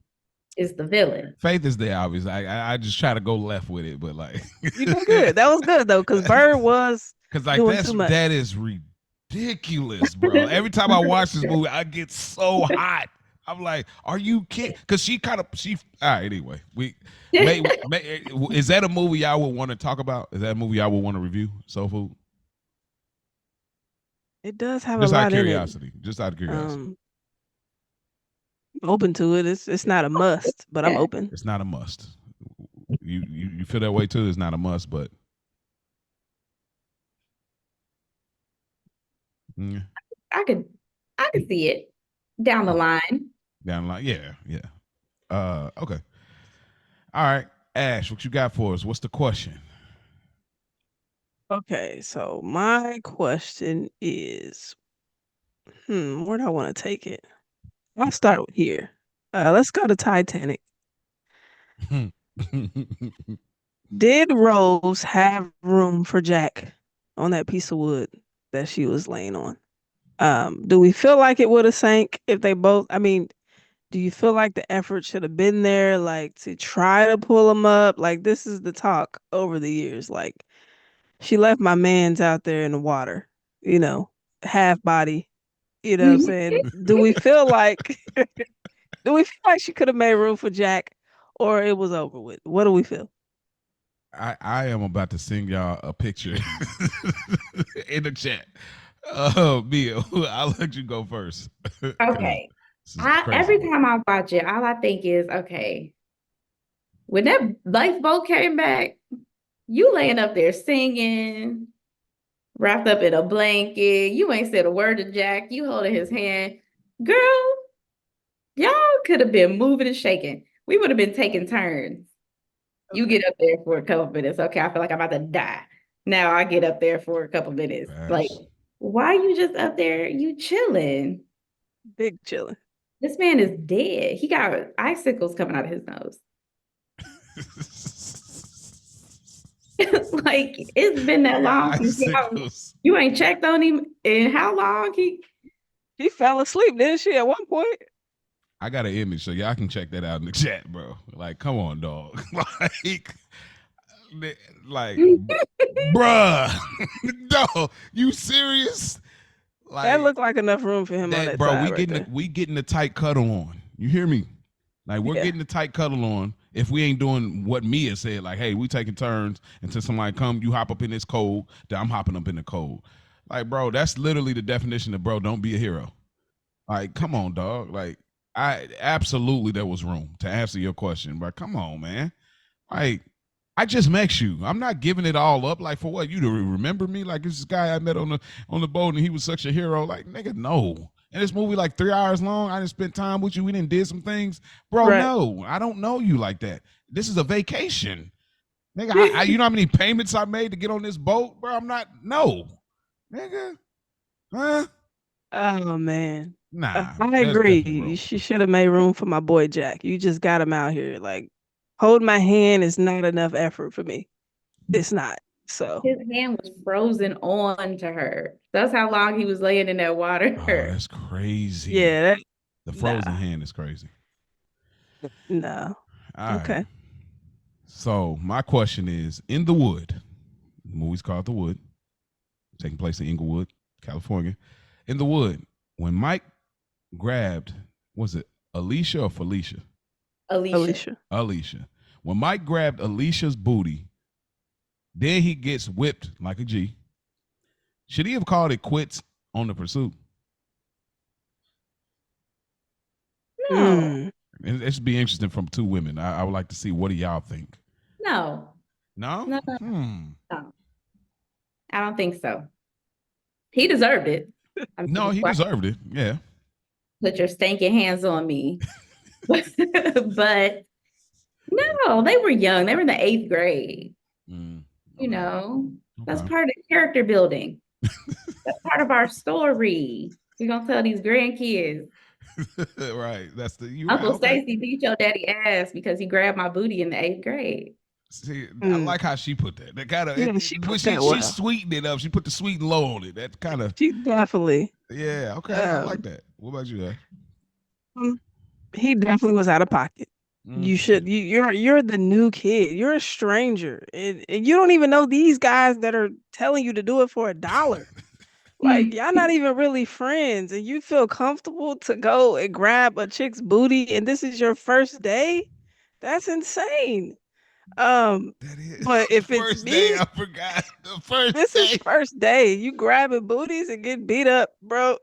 is the villain. Faith is there, obviously. I just try to go left with it, but like, You did good. That was good though, because Bird was because like doing too much. that is ridiculous, bro. Every time I watch this movie, I get so hot. I'm like, are you kidding? Because she. All right, anyway, is that a movie y'all would want to talk about? Is that a movie y'all would want to review? Soul Food. It does have a Just out of lot in it. curiosity. Just out of curiosity. Um, I'm open to it. It's not a must, but I'm Yeah, open. It's not a must. You feel that way too? It's not a must, but mm, I could I could see it down the line. down the line. Yeah, yeah. Okay. All right, Ash, what you got for us? What's the question? Okay, so my question is, where do I want to take it? I'll start with here. Let's go to Titanic. Did Rose have room for Jack on that piece of wood that she was laying on? Do we feel like it would have sank if they both? I mean, do you feel like the effort should have been there, like to try to pull him up? Like this is the talk over the years. Like she left my man's out there in the water, you know, half body. You know what I'm saying? Do we feel like she could have made room for Jack, or it was over with? What do we feel? I am about to send y'all a picture in the chat. Mia, I'll let you go first because Okay. this is crazy Every work. time I watch it, all I think is, okay, when that lifeboat came back, you laying up there singing, wrapped up in a blanket. You ain't said a word to Jack. You holding his hand. Girl, y'all could have been moving and shaking. We would have been taking turns. You Okay. get up there for a couple minutes. Okay, I feel like I'm about to die. Now I get up there for a couple minutes. Like, Facts. why you just up there? You chilling. Big chilling. This man is dead. He got icicles coming out of his nose. Like, it's been that He got long since icicles. you ain't checked on him in how long She fell asleep, didn't she, at one point? I got an image, so y'all can check that out in the chat, bro. Like, come on, dog. like, bruh, dog, you serious? That Like looked like enough room for him on that, that bro. side right there. We getting the tight cuddle on. You hear me? Like we're Yeah. getting the tight cuddle on. If we ain't doing what Mia said, like, hey, we taking turns until somebody come, you hop up in this cold, then I'm hopping up in the cold. Like, bro, that's literally the definition of bro. Don't be a hero. Like, come on, dog. Like, I absolutely there was room to answer your question, but come on, man. Like, I just met you. I'm not giving it all up. Like, for what? You to remember me? Like, this guy I met on the boat and he was such a hero. Like, nigga, no. And this movie like 3 hours long. I didn't spend time with you. We didn't did some things, bro. Right. No, I don't know you like that. This is a vacation, nigga. You know how many payments I made to get on this boat, bro? I'm not. No, nigga. Huh? Oh man. Nah. I There's definitely agree. room. She should have made room for my boy Jack. You just got him out here. Like, hold my hand is not enough effort for me. It's not. So his hand was frozen on to her. That's how long he was laying in that Oh, water. that's crazy. yeah, that The frozen nah. hand is crazy. No. All right. Okay. So my question is: In the Wood, the movie's called The Wood, taking place in Inglewood, California. In the Wood, when Mike grabbed, was it Alicia or Felicia? Alicia. Alicia. Alicia. When Mike grabbed Alicia's booty, then he gets whipped like a G. Should he have called it quits on the pursuit? No, Mm. It should be interesting from two women. I would like to see what do y'all think. no, No? no, no, Hmm. no. I don't think so. He deserved it. I No, mean, he why deserved it. Yeah. put your stinking hands on me? But no, they were young. They were in the eighth grade. Mm, You okay. know, that's Okay. part of character building. That's part of our story. We're gonna tell these grandkids. Right. That's the you right. Uncle Okay. Stacy beat your daddy ass because he grabbed my booty in the eighth grade. See, I Mm. like how she put that. That kind of Yeah, she when put that she well. sweetened it up. She put the sweet and low on it. That kind of She definitely. yeah. Okay, I like Um, that. What about you, Ash? um, he definitely was out of pocket. You Okay. should. You're the new kid. You're a stranger, and you don't even know these guys that are telling you to do it for $1. Like, y'all not even really friends, and you feel comfortable to go and grab a chick's booty, and this is your first day? That's insane. Um, That is but the if it's first day. me, I forgot the first this is day. first day. You grabbing booties and get beat up, bro.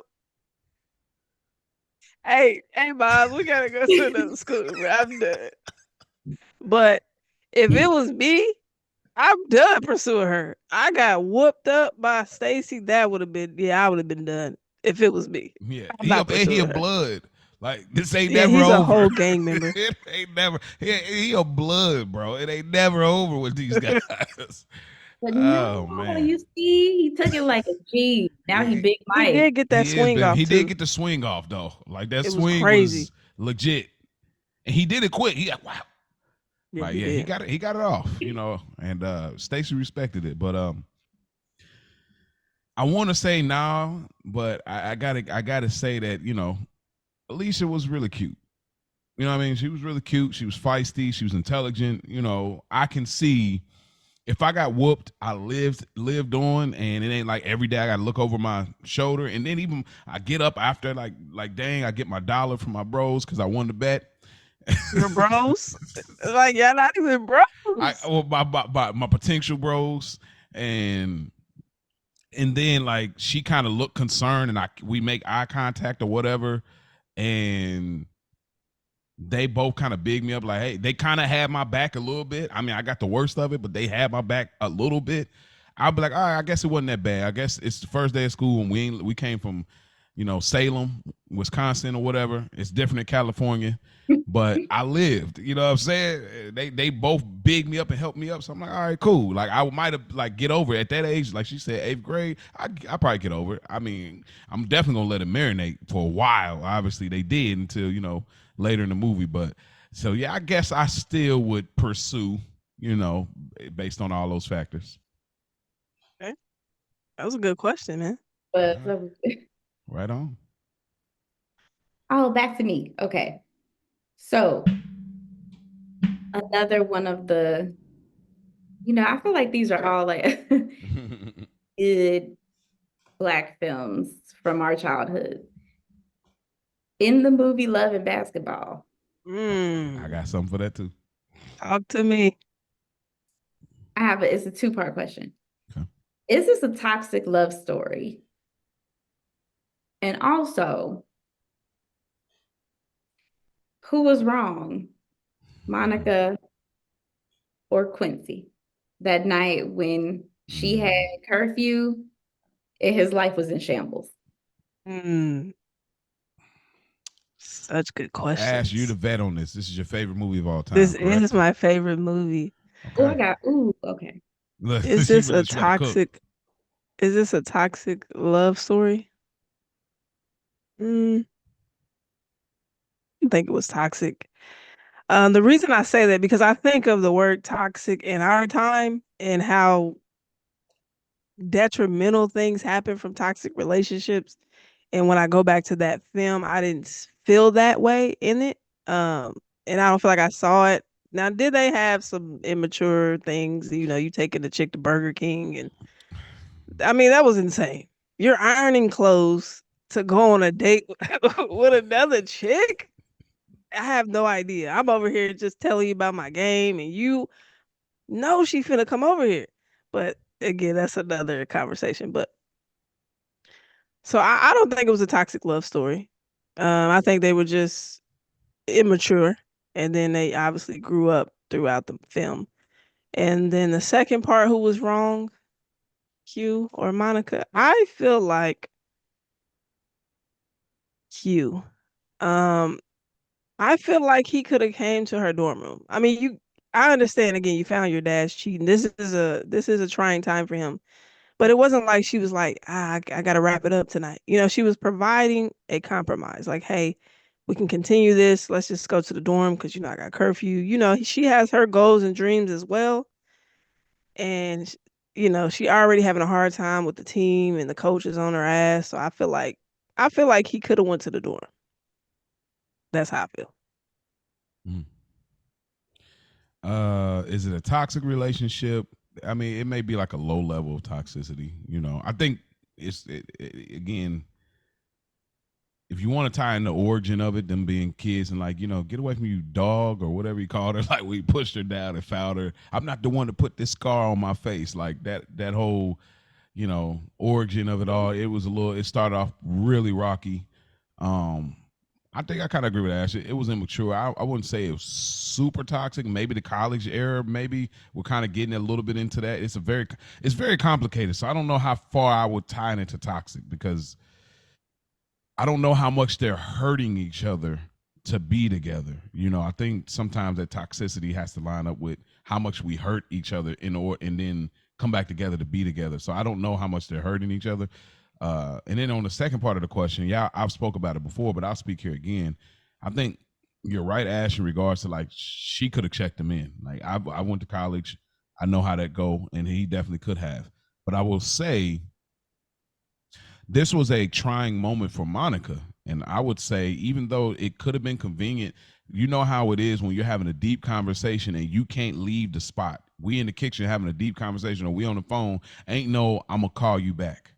Hey, Bob, we gotta go to another school, bro. I'm done. But if it was me, I'm done pursuing her. I got whooped up by Stacy. That would have been, yeah, I would have been done if it was me. Yeah, I'm not he a pursuing her. blood. Like this ain't Yeah, never he's a over. whole gang member. It ain't never. He a blood, bro. It ain't never over with these guys. But Oh no, man. you see, he took it like a G. Now he Yeah, Big He Mike. did get that swing off he did too. get the swing off though. Like that It was swing crazy. was legit, and he did it quick. He got wow. Yeah, Like he yeah, he did. got it. He got it off. You know, and Stacy respected it. But I want to say now, but I gotta say that Alicia was really cute. You know what I mean? She was really cute. She was feisty. She was intelligent. You know, I can see if I got whooped, I lived on, and it ain't like every day I got to look over my shoulder. And then even I get up after, like dang, I get my dollar from my bros because I won the bet. Your bros? Like, y'all not even I bros. well, my potential bros, and then like she kind of looked concerned, and we make eye contact or whatever, and they both kind of big me up like, hey, they kind of had my back a little bit. I mean, I got the worst of it, but they had my back a little bit. I'll be like, all right, I guess it wasn't that bad. I guess it's the first day of school and we came from, Salem, Wisconsin or whatever. It's different in California. But I lived, you know what I'm saying? They both bigged me up and helped me up. So I'm like, all right, cool. Like I might have like get over it at that age, like she said, eighth grade. I probably get over it. I mean, I'm definitely gonna let it marinate for a while. Obviously, they did until later in the movie. But so yeah, I guess I still would pursue, based on all those factors. Okay. That was a good question, man. But Yeah, right on. oh, back to me. Okay. So another one of the, I feel like these are all like good Black films from our childhood. In the movie Love and Basketball, I Mm. got something for that too. Talk to me. it's a two-part question. Okay. Is this a toxic love story? And also, who was wrong, Monica or Quincy, that night when she had Mm. curfew and his life was in shambles? Mm. Such good Ash, you the questions. vet on this. This is your favorite movie of all This time, is correct? my favorite movie. Oh, Okay. okay. Look, Is she this a really she better cook. toxic is this a toxic love story? Mm, I think it was toxic. The reason I say that because I think of the word toxic in our time and how detrimental things happen from toxic relationships. And when I go back to that film, I didn't feel that way in it. And I don't feel like I saw it. Now, did they have some immature things? You taking the chick to Burger King, and I mean that was insane. You're ironing clothes to go on a date with another chick. I have no idea. I'm over here just telling you about my game, and you know she finna come over here. But again, that's another conversation. But so I don't think it was a toxic love story. I think they were just immature, and then they obviously grew up throughout the film. And then the second part, who was wrong, Q or Monica? I feel like Q. Um, I feel like he could have came to her dorm room. I mean, I understand again. You found your dad's cheating. This is a trying time for him. But it wasn't like she was like, I got to wrap it up tonight. She was providing a compromise. Like, hey, we can continue this. Let's just go to the dorm because, I got curfew. She has her goals and dreams as well. And, she already having a hard time with the team and the coaches on her ass. So I feel like he could have went to the dorm. That's how I feel. Mm. Is it a toxic relationship? I mean, it may be like a low level of toxicity. I think again, if you want to tie in the origin of it, them being kids and like, get away from you, dog, or whatever he called her. Like we pushed her down and fouled her. I'm not the one to put this scar on my face. Like that whole, origin of it all. It started off really rocky. Um, I think I kind of agree with Ash. It was immature. I wouldn't say it was super toxic. Maybe the college era, maybe we're kind of getting a little bit into that. It's very complicated. So I don't know how far I would tie it into toxic because I don't know how much they're hurting each other to be together. I think sometimes that toxicity has to line up with how much we hurt each other and then come back together to be together. So I don't know how much they're hurting each other. And then on the second part of the question, yeah, I've spoke about it before, but I'll speak here again. I think you're right, Ash, in regards to like she could have checked him in. Like I went to college, I know how that go, and he definitely could have. But I will say this was a trying moment for Monica. And I would say, even though it could have been convenient, you know how it is when you're having a deep conversation and you can't leave the spot. We in the kitchen having a deep conversation, or we on the phone. Ain't no, I'm gonna call you back.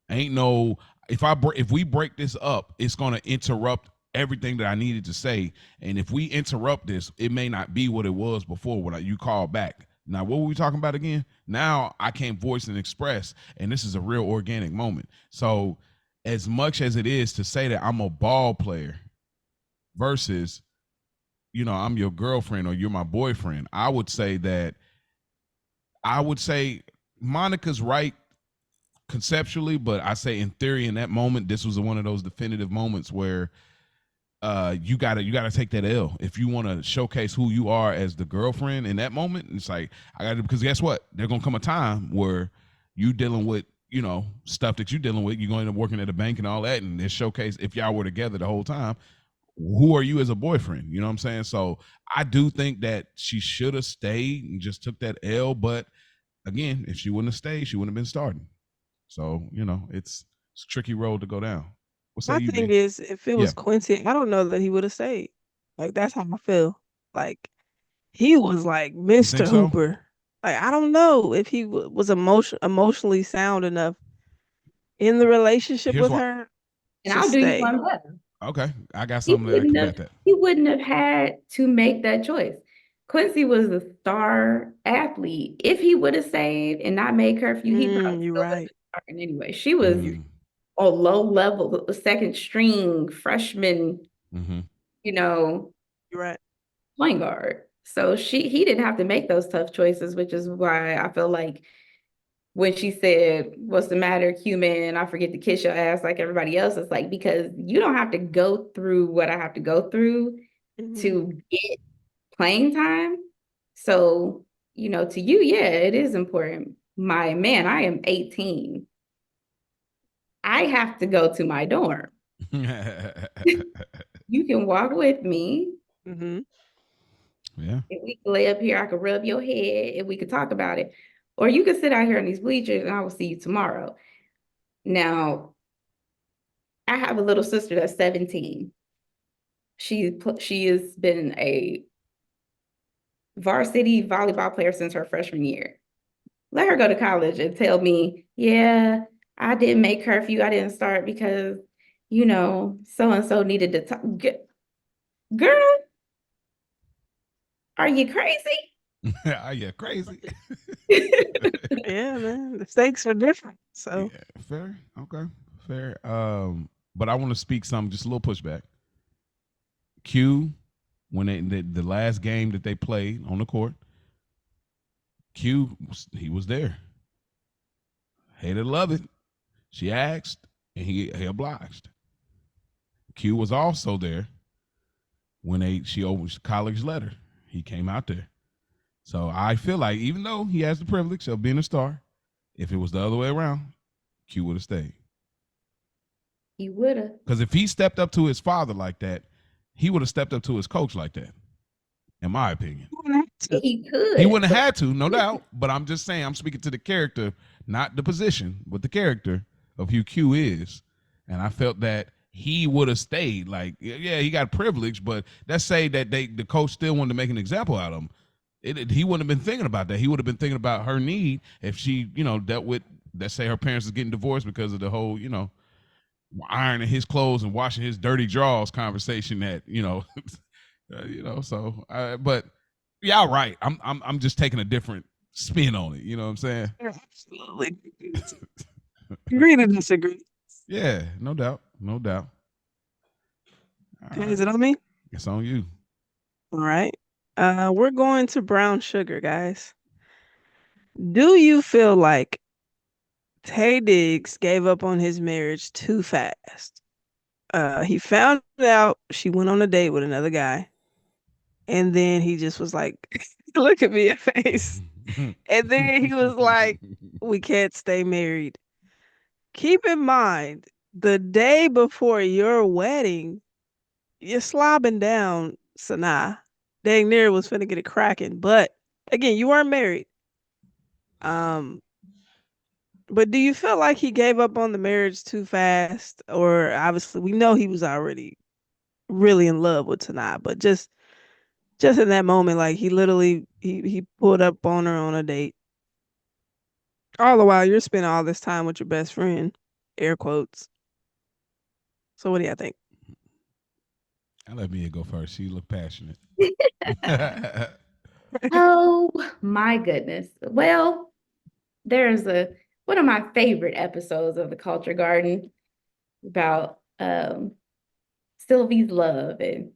Ain't no, if we break this up, it's gonna interrupt everything that I needed to say. And if we interrupt this, it may not be what it was before when you call back. Now, what were we talking about again? Now I can't voice and express, and this is a real organic moment. So, as much as it is to say that I'm a ball player versus, I'm your girlfriend or you're my boyfriend, I would say Monica's right conceptually, but I say in theory, in that moment, this was one of those definitive moments where you gotta take that L if you want to showcase who you are as the girlfriend in that moment. It's like I got to, because guess what? There's gonna come a time where you dealing with stuff that you dealing with. You're going to end up working at a bank and all that, and this showcase if y'all were together the whole time. Who are you as a boyfriend? You know what I'm saying? So I do think that she should have stayed and just took that L. But again, if she wouldn't have stayed, she wouldn't have been starting. So it's a tricky road to go down. What say My you, thing D? is, if it Yeah, was Quincy, I don't know that he would have stayed. Like that's how I feel. Like he was like you think Mr. so? Hooper. Like I don't know if he was emotionally sound enough in the relationship Here's with what. her And to I'll do you stay. one better. Okay, I got He something that wouldn't have combat that. he wouldn't have had to make that choice. Quincy was a star athlete. If he would have stayed and not made curfew, he probably You're still would have right. been starting anyway. She was Mm, a low level, second string freshman, mm-hmm. you know, You're right. point guard. So he didn't have to make those tough choices, which is why I feel like when she said, "What's the matter, Q man? I forget to kiss your ass like everybody else." It's like because you don't have to go through what I have to go through Hmm. to get playing time. So, to you, yeah, it is important. My man, I am 18. I have to go to my dorm. You can walk with me. Hmm. Yeah. If we can lay up here, I could rub your head and we could talk about it. Or you could sit out here in these bleachers and I will see you tomorrow. Now, I have a little sister that's 17. She has been a varsity volleyball player since her freshman year. Let her go to college and tell me, yeah, I didn't make curfew. I didn't start because, so and so needed to talk. Girl, are you crazy? Yeah, crazy. Yeah, man. The stakes are different. So Yeah, fair. Okay, fair. But I want to speak some just a little pushback. Q, when the last game that they played on the court, he was there. Hate it, love it. She asked, and he obliged. Q was also there when she opened college letter. He came out there. So I feel like even though he has the privilege of being a star, if it was the other way around, Q would have stayed. He would have. Because if he stepped up to his father like that, he would have stepped up to his coach like that, in my opinion. you wouldn't have to. He He could, wouldn't have but had to, no doubt. But I'm just saying, I'm speaking to the character, not the position, but the character of who Q is. And I felt that he would have stayed. Like, yeah, he got privilege, but let's say that the coach still wanted to make an example out of him. He wouldn't have been thinking about that. He would have been thinking about her need if she, dealt with, let's say her parents is getting divorced because of the whole, ironing his clothes and washing his dirty drawers conversation that, but yeah, right. I'm just taking a different spin on it. You know what I'm saying? Absolutely. Agree to disagree. Yeah, no doubt, no doubt. All Okay, is right, it on me? it's on you. All right. We're going to brown sugar, guys. Do you feel like Tay Diggs gave up on his marriage too fast? He found out she went on a date with another guy, and then he just was like, "Look at me, face," and then he was like, "We can't stay married." Keep in mind, the day before your wedding, you're slobbing down Sanaa. Dang near was finna get it cracking, but again, you weren't married. Um, but do you feel like he gave up on the marriage too fast? Or obviously we know he was already really in love with Tanai, but just in that moment, like he literally he pulled up on her on a date. All the while you're spending all this time with your best friend, air quotes. So what do you think? I let Mia go first. She looked passionate. oh my goodness. Well, there's a one of my favorite episodes of the Culture Garden about Sylvie's love, and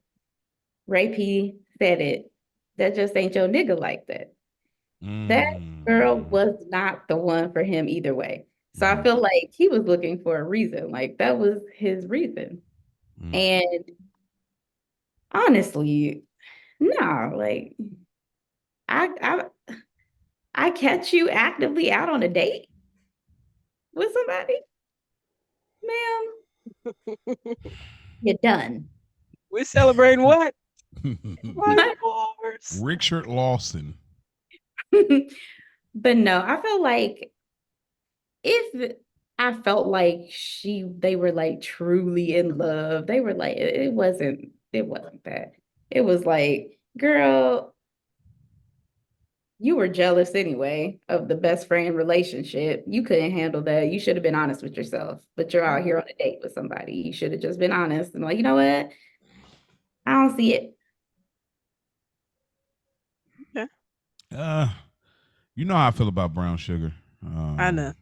Ray P said it. That just ain't your nigga like that. That mm. girl was not the one for him either way. So I Mm-hmm. feel like he was looking for a reason. Like that was his reason. Mm. And honestly, no, like I I I catch you actively out on a date with somebody, ma'am, you're done. We're celebrating what? Like wars. Richard Lawson. But no, I feel like if I felt like they were like truly in love, they were like it wasn't that. It was like, girl, you were jealous anyway of the best friend relationship. You couldn't handle that. You should have been honest with yourself. But you're out here on a date with somebody. You should have just been honest and like, you know what? I don't see it. Yeah, Uh, you know how I feel about brown sugar. I know.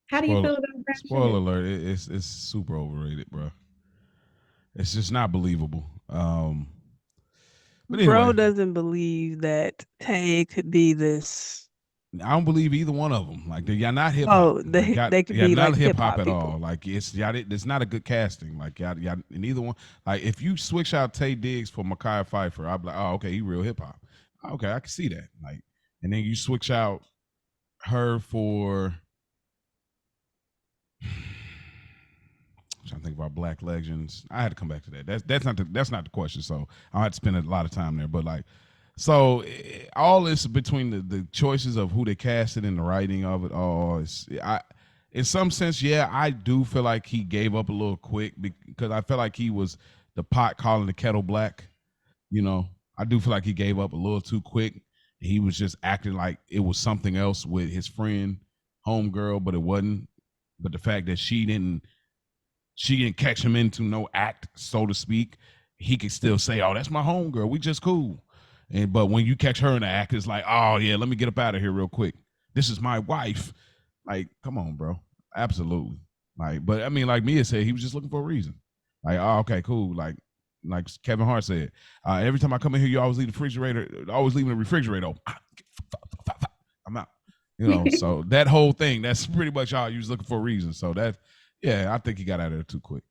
How do you Spoiler, feel about brown spoiler sugar? alert. It's super overrated, bro. It's just not believable. But Bro anyway, doesn't believe that Tay could be this. I don't believe either one of them. Like y'all not hip hop. Oh, Like they could y'all be not like hip hip hop hop at all. people. Like it's not a good casting. Like y'all neither one. Like if you switch out Tay Diggs for Mekhi Phifer, I'd be like, oh okay, he real hip hop. Okay, I can see that. Like, and then you switch out her for I'm trying to think about Black Legends. I had to come back to that. That's not the question. So I had to spend a lot of time there. But like, so all this between the choices of who they casted and the writing of it all is in some sense, yeah, I do feel like he gave up a little quick because I felt like he was the pot calling the kettle black. You know, I do feel like he gave up a little too quick. He was just acting like it was something else with his friend, homegirl, but it wasn't. But the fact that she didn't catch him into no act, so to speak, he could still say, "Oh, that's my homegirl. We just cool." And but when you catch her in the act, it's like, "Oh yeah, let me get up out of here real quick. This is my wife." Like, come on, bro. Absolutely. Like, but I mean, like Mia said, he was just looking for a reason. Like, oh, okay, cool. Like Kevin Hart said, every time I come in here, you always leave the refrigerator, always leaving the refrigerator open. I'm out. So that whole thing, that's pretty much all you was looking for a reason. So that, yeah, I think he got out of there too quick.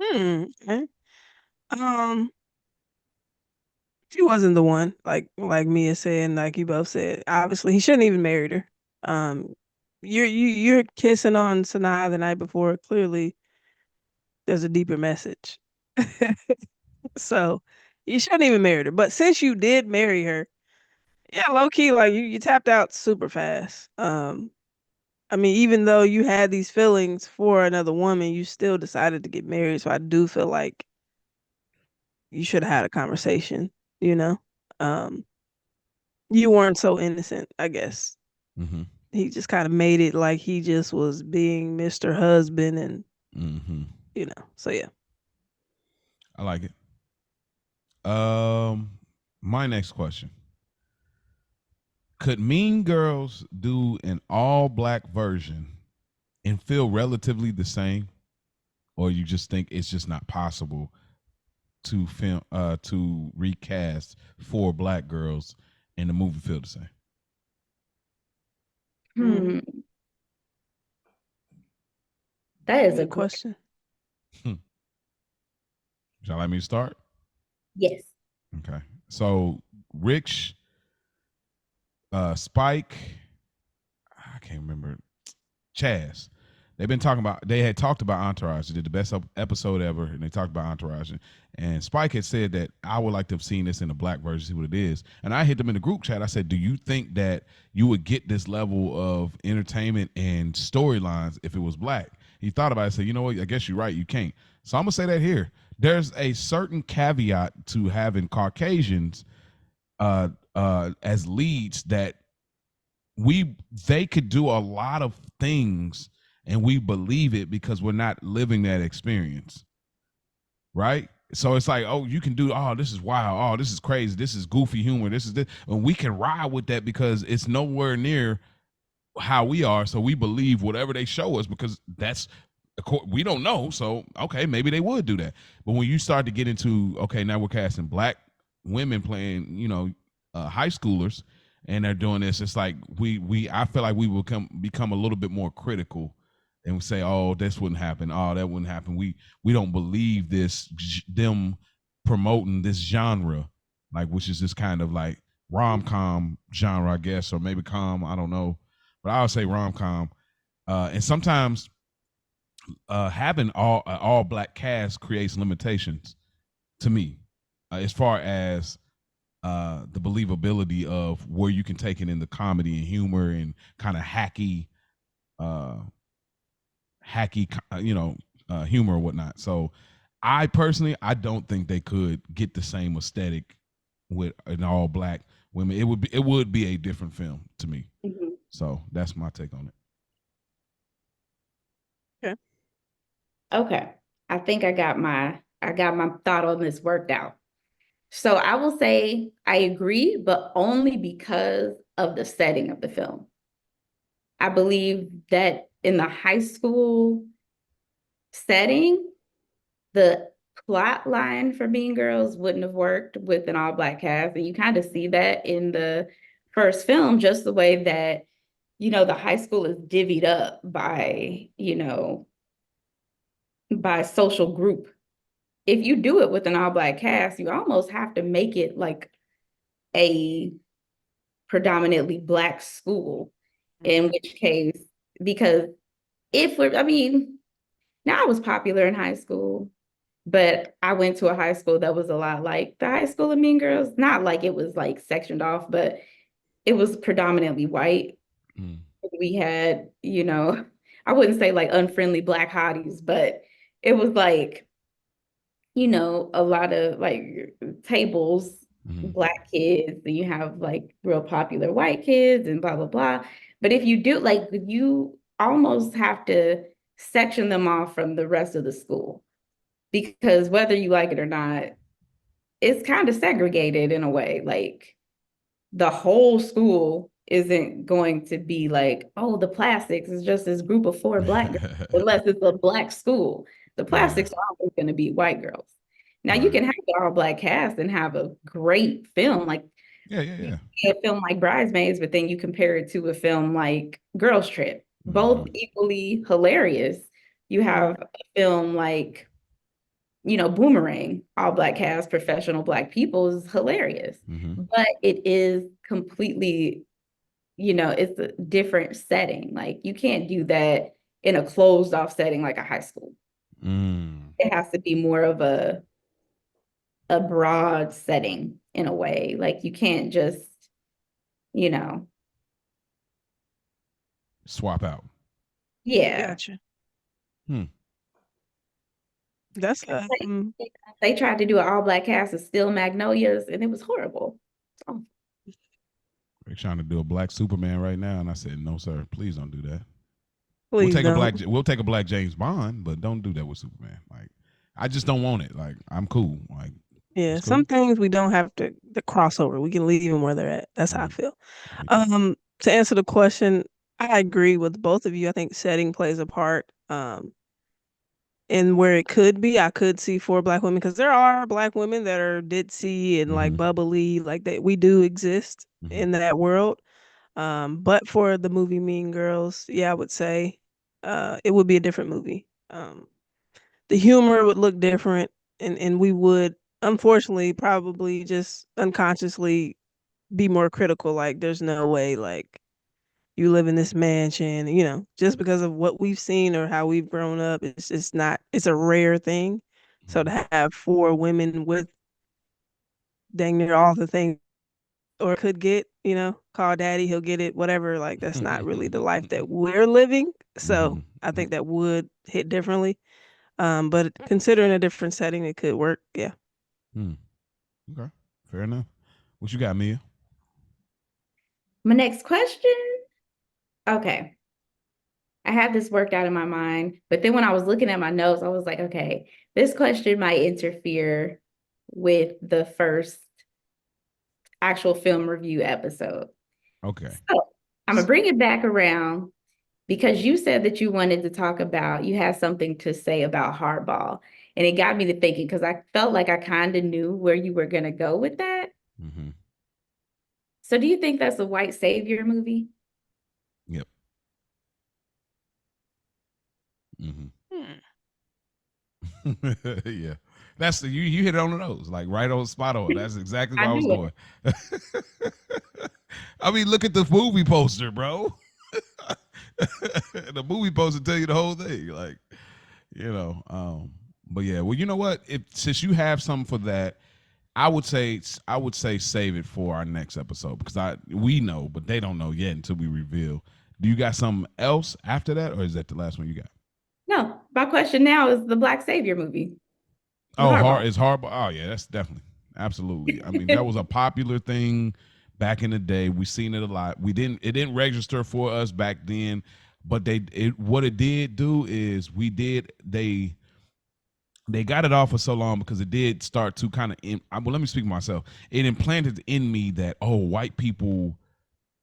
Okay. Um, she wasn't the one. Like Mia said, and like you both said. Obviously, he shouldn't even married her. Um, you're kissing on Sanaa the night before. Clearly, there's a deeper message. So you shouldn't even marry her. But since you did marry her, yeah, low key, like you tapped out super fast. I mean, even though you had these feelings for another woman, you still decided to get married. So I do feel like you should have had a conversation, you know? Um, you weren't so innocent, I guess. Mm-hmm. He just kind of made it like he just was being Mr. Husband and, Mm-hmm. so yeah. I like it. My next question: could Mean Girls do an all-black version and feel relatively the same, or you just think it's just not possible to recast four black girls and the movie feel the same? Mm, Hmm, that is a good great question. Hmm. Shall I let me start? yes. Okay. So Rich, Spike, I can't remember, Chaz. They had talked about Entourage. They did the best episode ever, and they talked about Entourage. And Spike had said that I would like to have seen this in the black version, see what it is. And I hit them in the group chat. I said, do you think that you would get this level of entertainment and storylines if it was black? He thought about it and said, you know what? I guess you're right. You can't. So I'm going to say that here. There's a certain caveat to having Caucasians as leads that they could do a lot of things and we believe it because we're not living that experience, right? So it's like, oh, you can do, oh, this is wild, oh, this is crazy, this is goofy humor, this is this, and we can ride with that because it's nowhere near how we are. So we believe whatever they show us because that's, we don't know. So okay, maybe they would do that. But when you start to get into, okay, now we're casting black women playing, high schoolers, and they're doing this. It's like we I feel like we will become a little bit more critical, and we say, oh, this wouldn't happen, oh, that wouldn't happen. We don't believe this, them promoting this genre, like, which is this kind of like rom-com genre, I guess, or maybe com, I don't know, but I would say rom-com. And sometimes having all black cast creates limitations to me, as far as the believability of where you can take it in the comedy and humor and kind of uh, humor or whatnot. So I personally, I don't think they could get the same aesthetic with an all black women. It would be a different film to me. Mhm. So that's my take on it. Okay. Okay. I think I got my thought on this worked out. So I will say I agree, but only because of the setting of the film. I believe that in the high school setting, the plot line for Mean Girls wouldn't have worked with an all black cast. And you kind of see that in the first film, just the way that, the high school is divvied up by social group. If you do it with an all black cast, you almost have to make it like a predominantly black school, in which case, because I mean, now I was popular in high school, but I went to a high school that was a lot like the high school of Mean Girls. Not like it was like sectioned off, but it was predominantly white. Mm. We had, I wouldn't say like unfriendly black hotties, but it was like, a lot of like tables, Mm-hmm. black kids, and you have like real popular white kids and blah, blah, blah. But if you do, like, you almost have to section them off from the rest of the school because whether you like it or not, it's kind of segregated in a way. Like, the whole school isn't going to be like, oh, the plastics is just this group of four black girls, unless it's a black school. The Yeah. plastics are always going to be white girls. Now you Right. can have the all black cast and have a great film. Like, Yeah. Yeah. you Yeah. see a film like Bridesmaids, but then you compare it to a film like Girls Trip, both Mm-hmm. equally hilarious. You have a film like, Boomerang, all black cast, professional black people is hilarious. Mm-hmm. But it is completely, it's a different setting. Like, you can't do that in a closed off setting like a high school. Mm. It has to be more of a broad setting in a way. Like, you can't just, you know, Swap out. yeah. Gotcha. Hmm. That's They tried to do an all black cast of Still Magnolias and it was horrible. Oh, They're trying to do a black Superman right now, and I said, no, sir, please don't do that. We'll please take a black don't. we'll take a black James Bond, but don't do that with Superman. Like, I just don't want it. Like, I'm cool. Like, Yeah, it's cool. some things we don't have to the crossover. We can leave them where they're at. That's how I Mm-hmm. feel. Me too. To answer the question, I agree with both of you. I think setting plays a part. In where it could be, I could see four black women because there are black women that are ditzy and like Mm-hmm. bubbly, like that. We do exist Mm-hmm. in that world. But for the movie Mean Girls, yeah, I would say, it would be a different movie. The humor would look different, and we would unfortunately probably just unconsciously be more critical. Like, there's no way, like, you live in this mansion, just because of what we've seen or how we've grown up. It's not. It's a rare thing. So Mm-hmm. to have four women with dang near all the things or could get, call daddy, he'll get it, whatever. Like, that's not really the life that we're living. Mm-hmm. So I think that would hit differently. But considering a different setting, it could work. Yeah. Mm. Okay. Fair enough. What you got, Mia? my next question. Okay. I had this worked out in my mind, but then when I was looking at my notes, I was like, okay, this question might interfere with the first actual film review episode. Okay. So I'm gonna bring it back around because you said that you wanted to talk about, you had something to say about hardball. And it got me to thinking because I felt like I kind of knew where you were gonna go with that. Mm-hmm. So do you think that's a white savior movie? Yep. Hmm. Hmm. Yeah. That's the you hit it on the nose, like right on spot on. That's exactly I where I was knew it. going. I mean, look at the movie poster, bro. The movie poster tell you the whole thing. Like, you know, but yeah, well, you know what? If since you have something for that, I would say save it for our next episode because we know, but they don't know yet until we reveal. Do you got something else after that, or is that the last one you got? No, my question now is the black savior movie with Oh, Harbaugh. hard is hard. Oh yeah, that's definitely absolutely. I mean, that was a popular thing back in the day. We seen it a lot. We didn't. It didn't register for us back then, but what it did do is they got it off for so long because it did start to kind of. Well, let me speak for myself. It implanted in me that white people,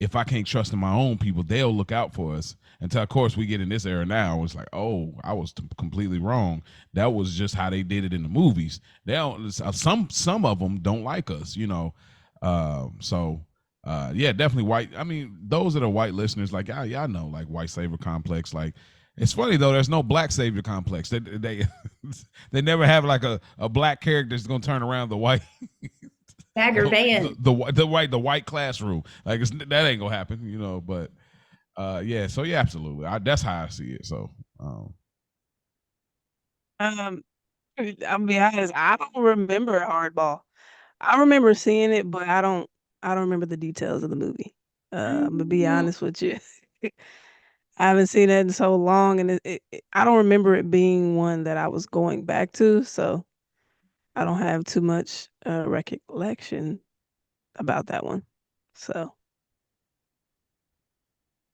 if I can't trust in my own people, they'll look out for us. Until, of course, we get in this era now. It's like, oh, I was completely wrong. That was just how they did it in the movies. They don't. Some of them don't like us, you know. Yeah, definitely white. I mean, those that are white listeners, like y'all know, like white savior complex. Like, it's funny though. There's no black savior complex. They they never have like a black character that's gonna turn around the white Bagger Vance. the white classroom. Like that ain't gonna happen, you know. But yeah, so yeah, absolutely. That's how I see it. So Um, I'll be honest, I don't remember Hardball. I remember seeing it, but I don't remember the details of the movie. I'm gonna be Mm, honest with you. I haven't seen it in so long, and I don't remember it being one that I was going back to, so I don't have too much recollection about that one. So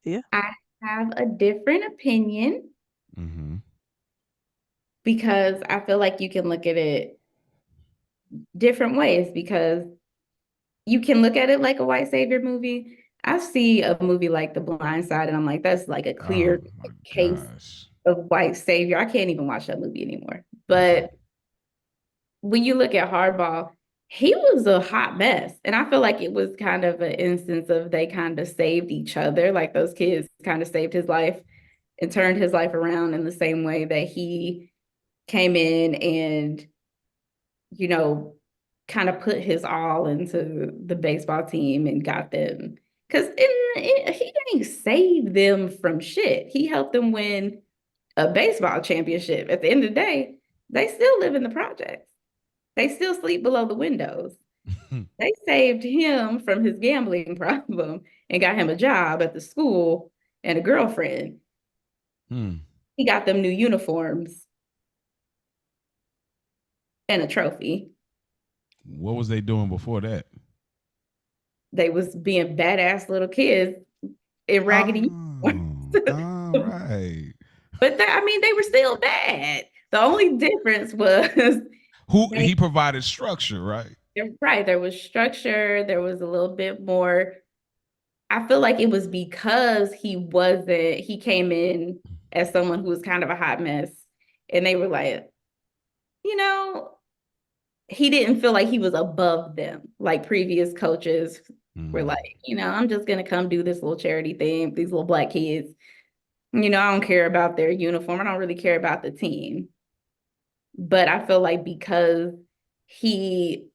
yeah. I have a different opinion mm-hmm. because I feel like you can look at it different ways because you can look at it like a white savior movie. I see a movie like The Blind Side and I'm like, that's like a Oh clear my case gosh. of white savior. I can't even watch that movie anymore. Okay. But when you look at Hardball, he was a hot mess. And I feel like it was kind of an instance of they kind of saved each other. Like those kids kind of saved his life and turned his life around in the same way that he came in and, you know, kind of put his all into the baseball team and got them. Because he didn't save them from shit. He helped them win a baseball championship. At the end of the day, they still live in the projects. They still sleep below the windows. They saved him from his gambling problem and got him a job at the school and a girlfriend. Hmm. He got them new uniforms and a trophy. What was they doing before that? They was being badass little kids in raggedy Oh, uniforms. all right. But I mean, they were still bad. The only difference was Who they, he provided structure, right? right, there was structure, there was a little bit more. I feel like it was because he came in as someone who was kind of a hot mess. And they were like, you know, he didn't feel like he was above them. Like previous coaches were Mm, like, I'm just gonna come do this little charity thing, these little black kids. I don't care about their uniform. I don't really care about the team. But I feel like because he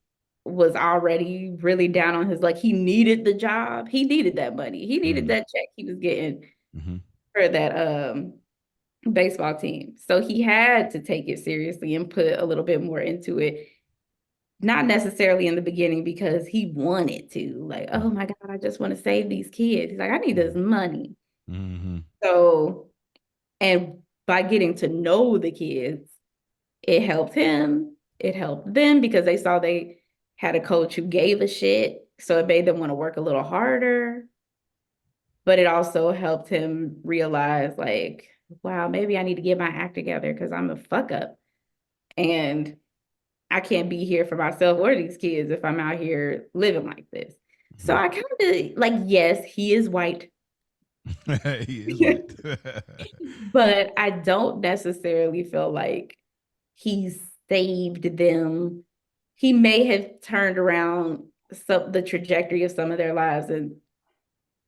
was already really down on his, like, he needed the job, he needed that money, he needed mm, that check he was getting mm-hmm, for that baseball team. So he had to take it seriously and put a little bit more into it. Not necessarily in the beginning because he wanted to, like, oh my God, I just want to save these kids. He's like, I need this money. mm-hmm, So, and by getting to know the kids, it helped him. It helped them because they saw they had a coach who gave a shit. So it made them want to work a little harder. But it also helped him realize, like, wow, maybe I need to get my act together because I'm a fuck up. And I can't be here for myself or these kids if I'm out here living like this. So I kind of like, yes, he is white, mm-hmm. He is white. but I don't necessarily feel like he saved them. He may have turned around the trajectory of some of their lives in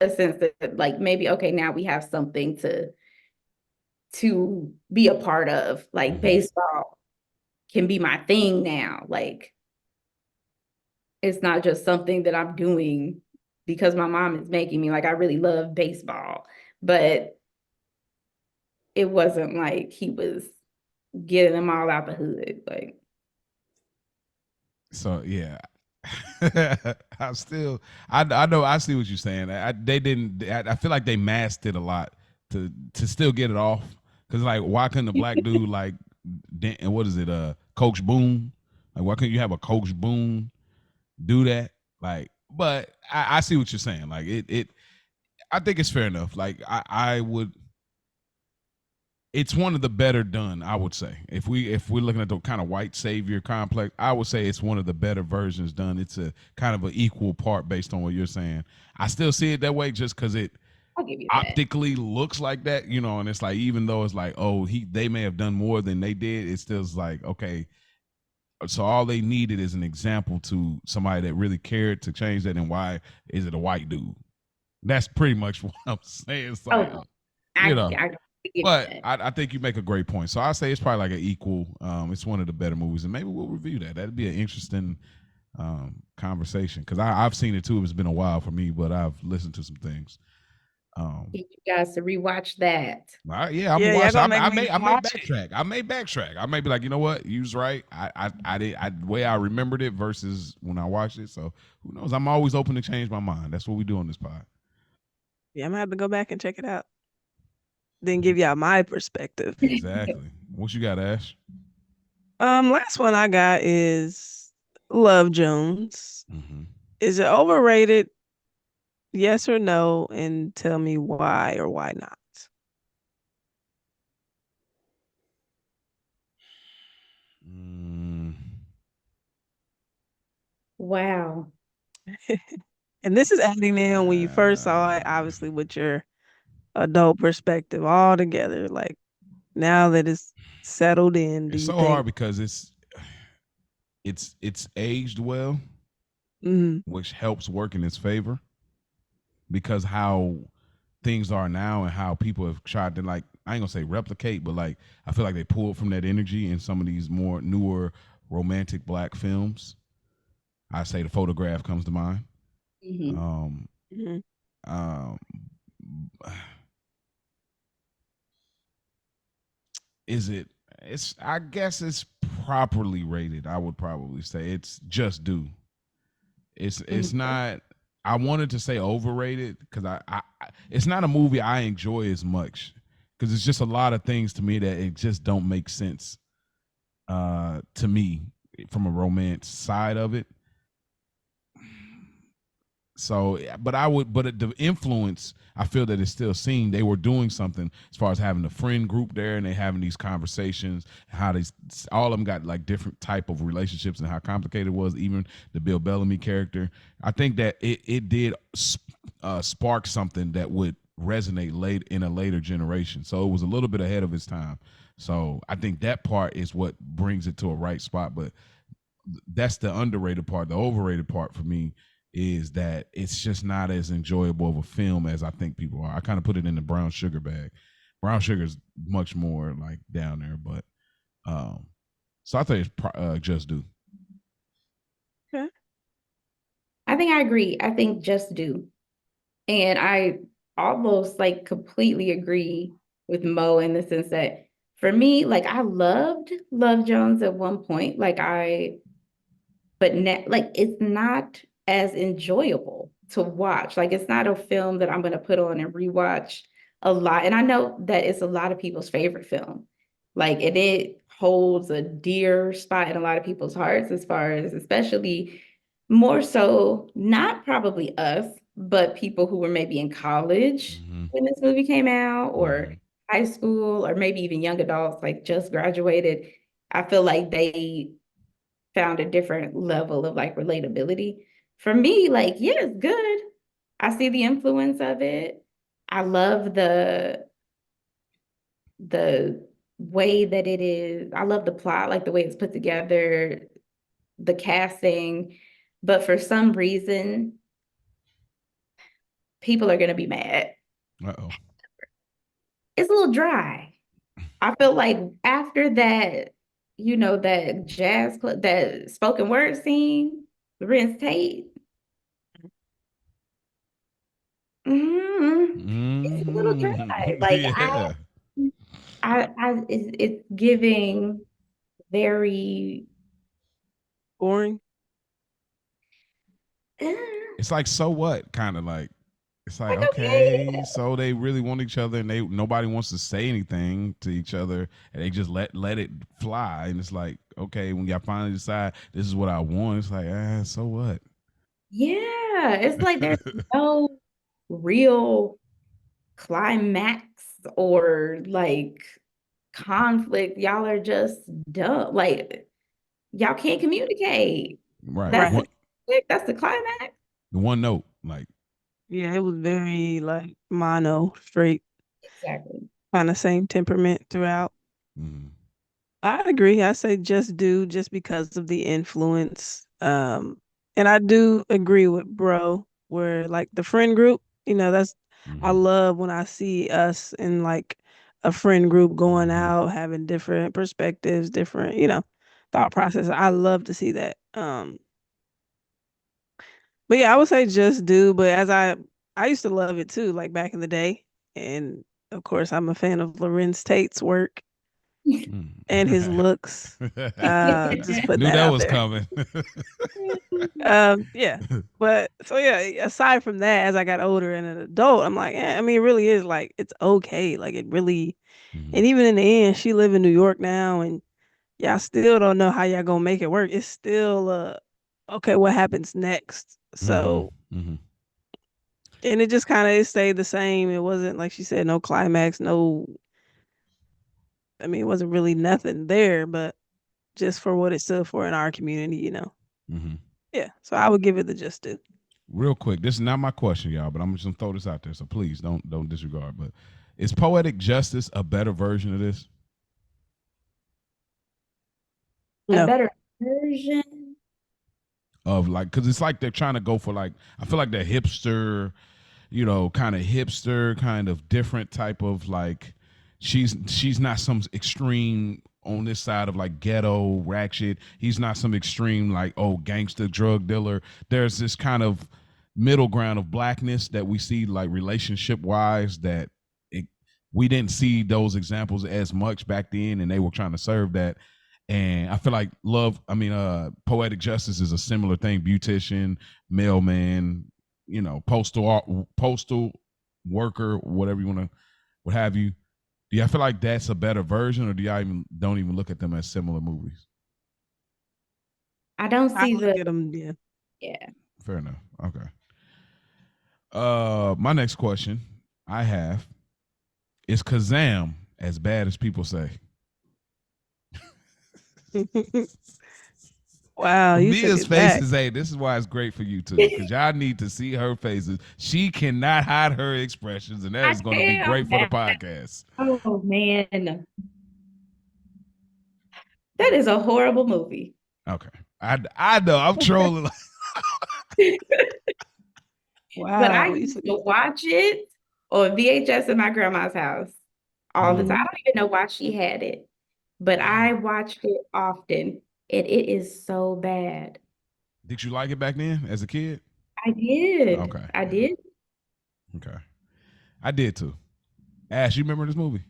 a sense that like maybe okay now we have something to be a part of. Like Mm-hmm. baseball can be my thing now. Like it's not just something that I'm doing because my mom is making me. Like I really love baseball, but it wasn't like he was getting them all out the hood. Like So yeah, I still, I know, I see what you're saying. They didn't. I feel like they masked it a lot to still get it off. Cause like, why couldn't a black dude like, what is it, Coach Boone? Like, why couldn't you have a Coach Boone do that? Like, but I see what you're saying. Like, I think it's fair enough. Like, I would, it's one of the better done, I would say. If we're looking at the kind of white savior complex, I would say it's one of the better versions done. It's a kind of an equal part based on what you're saying. I still see it that way just because it I'll give you that. optically looks like that, and it's like, even though it's like, oh, they may have done more than they did, it still's like, okay, so all they needed is an example to somebody that really cared to change that. And why is it a white dude? That's pretty much what I'm saying. It's like, Oh, you know, I give you but that. I think you make a great point. So I say it's probably like an equal. It's one of the better movies, and maybe we'll review that. That'd be an interesting conversation because I've seen it too. It's been a while for me, but I've listened to some things. Get you guys to rewatch that. Yeah, I'm gonna Yeah, y'all watch. gonna make me I may watch it. backtrack. I may backtrack. I may be like, you know what, you was right. I did. The way I remembered it versus when I watched it. So who knows? I'm always open to change my mind. That's what we do on this pod. Yeah, I'm gonna have to go back and check it out. Then give y'all my perspective. Exactly. What you got, Ash? Last one I got is Love Jones. Mm-hmm. Is it overrated? Yes or no? And tell me why or why not. Mm, Wow. And this is adding in when you first saw it, uh, obviously with your adult perspective all together. Like now that it's settled in, do it's you so think? hard because it's aged well, Mhm. which helps work in its favor because how things are now and how people have tried to, like, I ain't gonna say replicate, but like I feel like they pulled from that energy in some of these more newer romantic black films. I say The Photograph comes to mind. Hmm. Um, Mhm. um, is it? It's. I guess it's properly rated. I would probably say it's just due. It's Hmm. not. I wanted to say overrated because it's not a movie I enjoy as much because it's just a lot of things to me that it just don't make sense to me from a romance side of it. So, but the influence, I feel that it's still seen. They were doing something as far as having a friend group there, and they having these conversations. How they all of them got like different type of relationships, and how complicated it was. Even the Bill Bellamy character, I think that it did spark something that would resonate late in a later generation. So it was a little bit ahead of its time. So I think that part is what brings it to a right spot. But that's the underrated part. The overrated part for me is that it's just not as enjoyable of a film as I think people are. I kind of put it in the brown sugar bag. Brown sugar is much more like down there, but um, so I think it's just do. Okay. I think I agree. I think just do. And I almost like completely agree with Mo in the sense that for me, like I loved Love Jones at one point. But like it's not as enjoyable to watch. Like it's not a film that I'm going to put on and rewatch a lot. And I know that it's a lot of people's favorite film. Like and it holds a dear spot in a lot of people's hearts as far as especially more so not probably us, but people who were maybe in college Mm-hmm. when this movie came out or Mm-hmm. high school or maybe even young adults like just graduated. I feel like they found a different level of like relatability. For me, like, yeah, it's good. I see the influence of it. I love the way that it is. I love the plot, like the way it's put together, the casting. but for some reason, people are gonna be mad. Uh oh. It's a little dry. I feel like after that, that jazz club, that spoken word scene, Lorenz Tate, it's a little dry. Like Yeah. it's giving very, Boring. eh, It's like so what kind of like it's like like okay, okay, so they really want each other and they nobody wants to say anything to each other and they just let it fly and it's like okay when y'all finally decide this is what I want it's like so what. yeah, it's like there's no real climax or like conflict. Y'all are just dumb. Like y'all can't communicate. Right, That's the Right. conflict, that's the climax. the one note like Yeah, it was very like mono, straight, Exactly. kind of same temperament throughout. mm, I agree. I say just do just because of the influence. And I do agree with bro where like the friend group, that's I mm-hmm, love when I see us in like a friend group going mm-hmm, out, having different perspectives, different, thought process. I love to see that. But yeah, I would say just do, but as I used to love it too, like back in the day. And of course I'm a fan of Lorenz Tate's work and his mm. looks. Just putting Knew that that out was there. coming. Yeah. But so yeah, aside from that, as I got older and an adult, I'm like, I mean, it really is like it's okay. Like it really, mm-hmm, and even in the end, she live in New York now, and y'all still don't know how y'all gonna make it work. It's still okay, what happens next? mm-hmm, So, mm-hmm, and it just kind of it stayed the same. It wasn't like she said, no climax, no. I mean, it wasn't really nothing there, but just for what it stood for in our community. mm-hmm. Yeah. So I would give it the just do. Real quick, this is not my question, y'all, but I'm just gonna throw this out there, so please don't disregard. But is poetic justice a better version of this? A No. better version. Of like, because it's like they're trying to go for like, I feel like the hipster, kind of hipster, kind of different type of like, she's not some extreme on this side of like ghetto ratchet. He's not some extreme like gangster drug dealer. There's this kind of middle ground of blackness that we see like relationship wise that it, we didn't see those examples as much back then, and they were trying to serve that. And I feel like poetic justice is a similar thing. Beautician, mailman, postal worker, whatever you want to, what have you. Do y'all feel like that's a better version, or do y'all even don't even look at them as similar movies? I don't I see look the at them, yeah. yeah. Fair enough. Okay. My next question I have is Kazam as bad as people say? Wow, you took Mia's it back. faces, hey, this is why it's great for YouTube because y'all need to see her faces. She cannot hide her expressions, and that I is going to be great am for the now. podcast. Oh man. That is a horrible movie. Okay, I know I'm trolling. But I Wow, you used took to it. watch it on VHS in my grandma's house all the time. I Mhm. don't even know why she had it, but I Wow. watched it often, and it is so bad. Did you like it back then as a kid? I did. Okay, I yeah, did. okay, I did too. Ash, you remember this movie?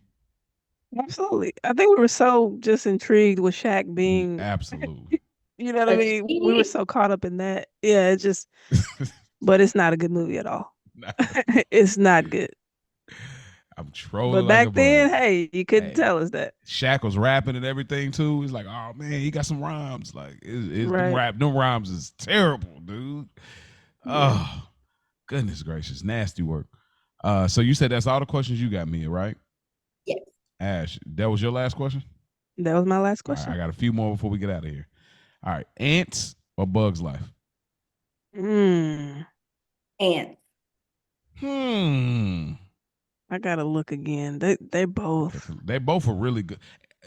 Absolutely. I think we were so just intrigued with Shaq being, Absolutely. you know what I A mean? We were kid. so caught up in that. Yeah, it just, but it's not a good movie at all. Nah, It's not good. I'm But trolling like a back then, bug. hey, you couldn't Hey, tell us that. Shaq was rapping and everything too. He's like, oh man, he got some rhymes. Like, Right. them rhymes is terrible, dude. Yeah. Oh, goodness gracious, nasty work. So you said that's all the questions you got, Mia, right? Yes. Ash, that was your last question. That was my last All right, I question. got a few more before we get out of here. All right, ants or Bugs Life? Mm, And Hmm. I gotta look again. They Take both. they both are really good.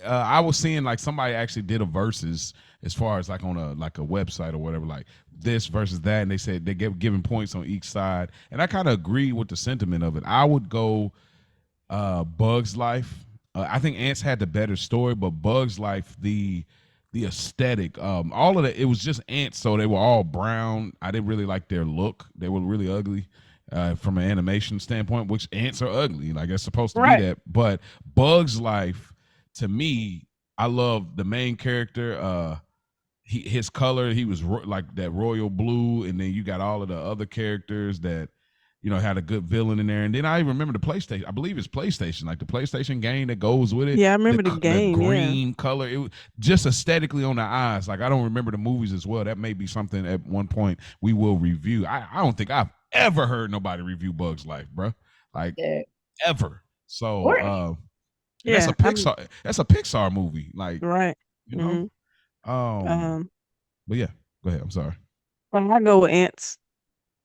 I was seeing like somebody actually did a versus as far as like on a website or whatever, like this versus that, and they said they get giving points on each side, and I kind of agree with the sentiment of it. I would go Bugs Life. I think Ants had the better story, but Bugs Life, the aesthetic, all of that, it was just ants, so they were all brown. I didn't really like their look; they were really ugly. From an animation standpoint, which ants are ugly, like it's supposed to be Right. that. But Bugs Life, to me, I love the main character. His color, he was like that royal blue, and then you got all of the other characters that had a good villain in there. And then I even remember the PlayStation. I believe it's PlayStation, like the PlayStation game that goes with it. Yeah, I The remember the the game. Yeah. green color, it was just aesthetically on the eyes. Like I don't remember the movies as well. That may be something at one point we will review. I don't think I've ever heard nobody review Bugs Life, bro. Like Yeah. ever. So Or and that's Yeah. a Pixar movie. Like, Right. you know. Hmm. Um, Um, but yeah, go ahead. I'm sorry. well, I go with Ants.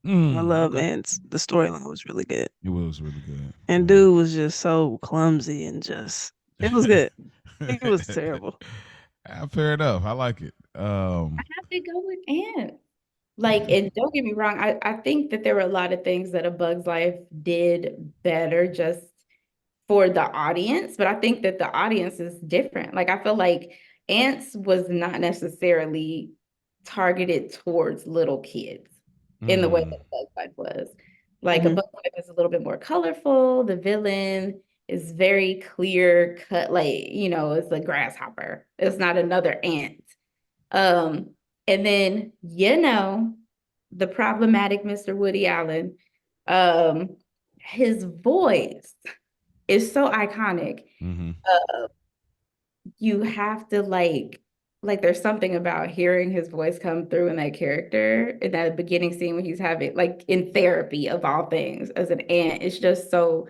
I love Okay. Ants. The storyline was really good. It was really good. And dude was just so clumsy and just it was good. He was Yeah. terrible. Fair enough. I like it. I have to go with Ant. Like, Yeah. and don't get me wrong, I think that there were a lot of things that A Bug's Life did better just for the audience, but I think that the audience is different. Like, I feel like Ants was not necessarily targeted towards little kids in the way Mm, that A Bug's Life was. Like, A Hmm. Bug's Life is a little bit more colorful. The villain is very clear cut, like, it's a grasshopper. It's not another ant. Um, and then, the problematic Mr. Woody Allen, um, his voice is so iconic. mm-hmm. Uh, you have to like there's something about hearing his voice come through in that character in that beginning scene when he's having like in therapy of all things as an ant. It's just so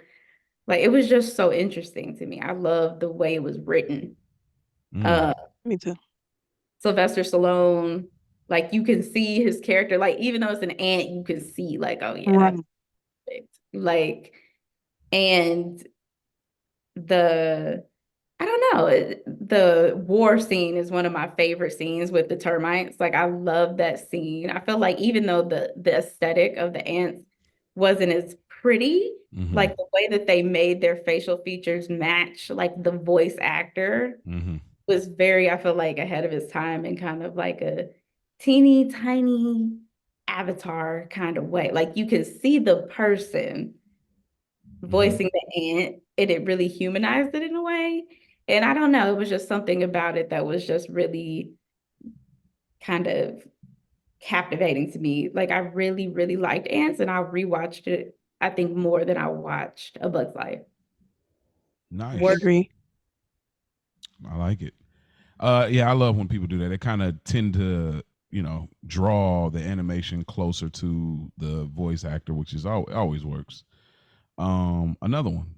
like it was just so interesting to me. I love the way it was written. Mm, Uh, Me too. Sylvester Stallone, like you can see his character, like even though it's an ant, you can see like, oh yeah, Right. that's it. Like, and the I don't know, the war scene is one of my favorite scenes with the termites. Like I love that scene. I feel like even though the aesthetic of the ants wasn't as pretty, mm-hmm. like the way that they made their facial features match like the voice actor Mm-hmm. was very, I feel like, ahead of his time in kind of like a teeny tiny avatar kind of way. Like you could see the person Mm-hmm. voicing the ant, and it really humanized it in a way. And I don't know, it was just something about it that was just really kind of captivating to me. Like I really, really liked Ants, and I rewatched it, I think, more than I watched A Bug's Life. Work. Nice. Agree. I like it. Yeah, I love when people do that. They kind of tend to, draw the animation closer to the voice actor, which is always works. Another one.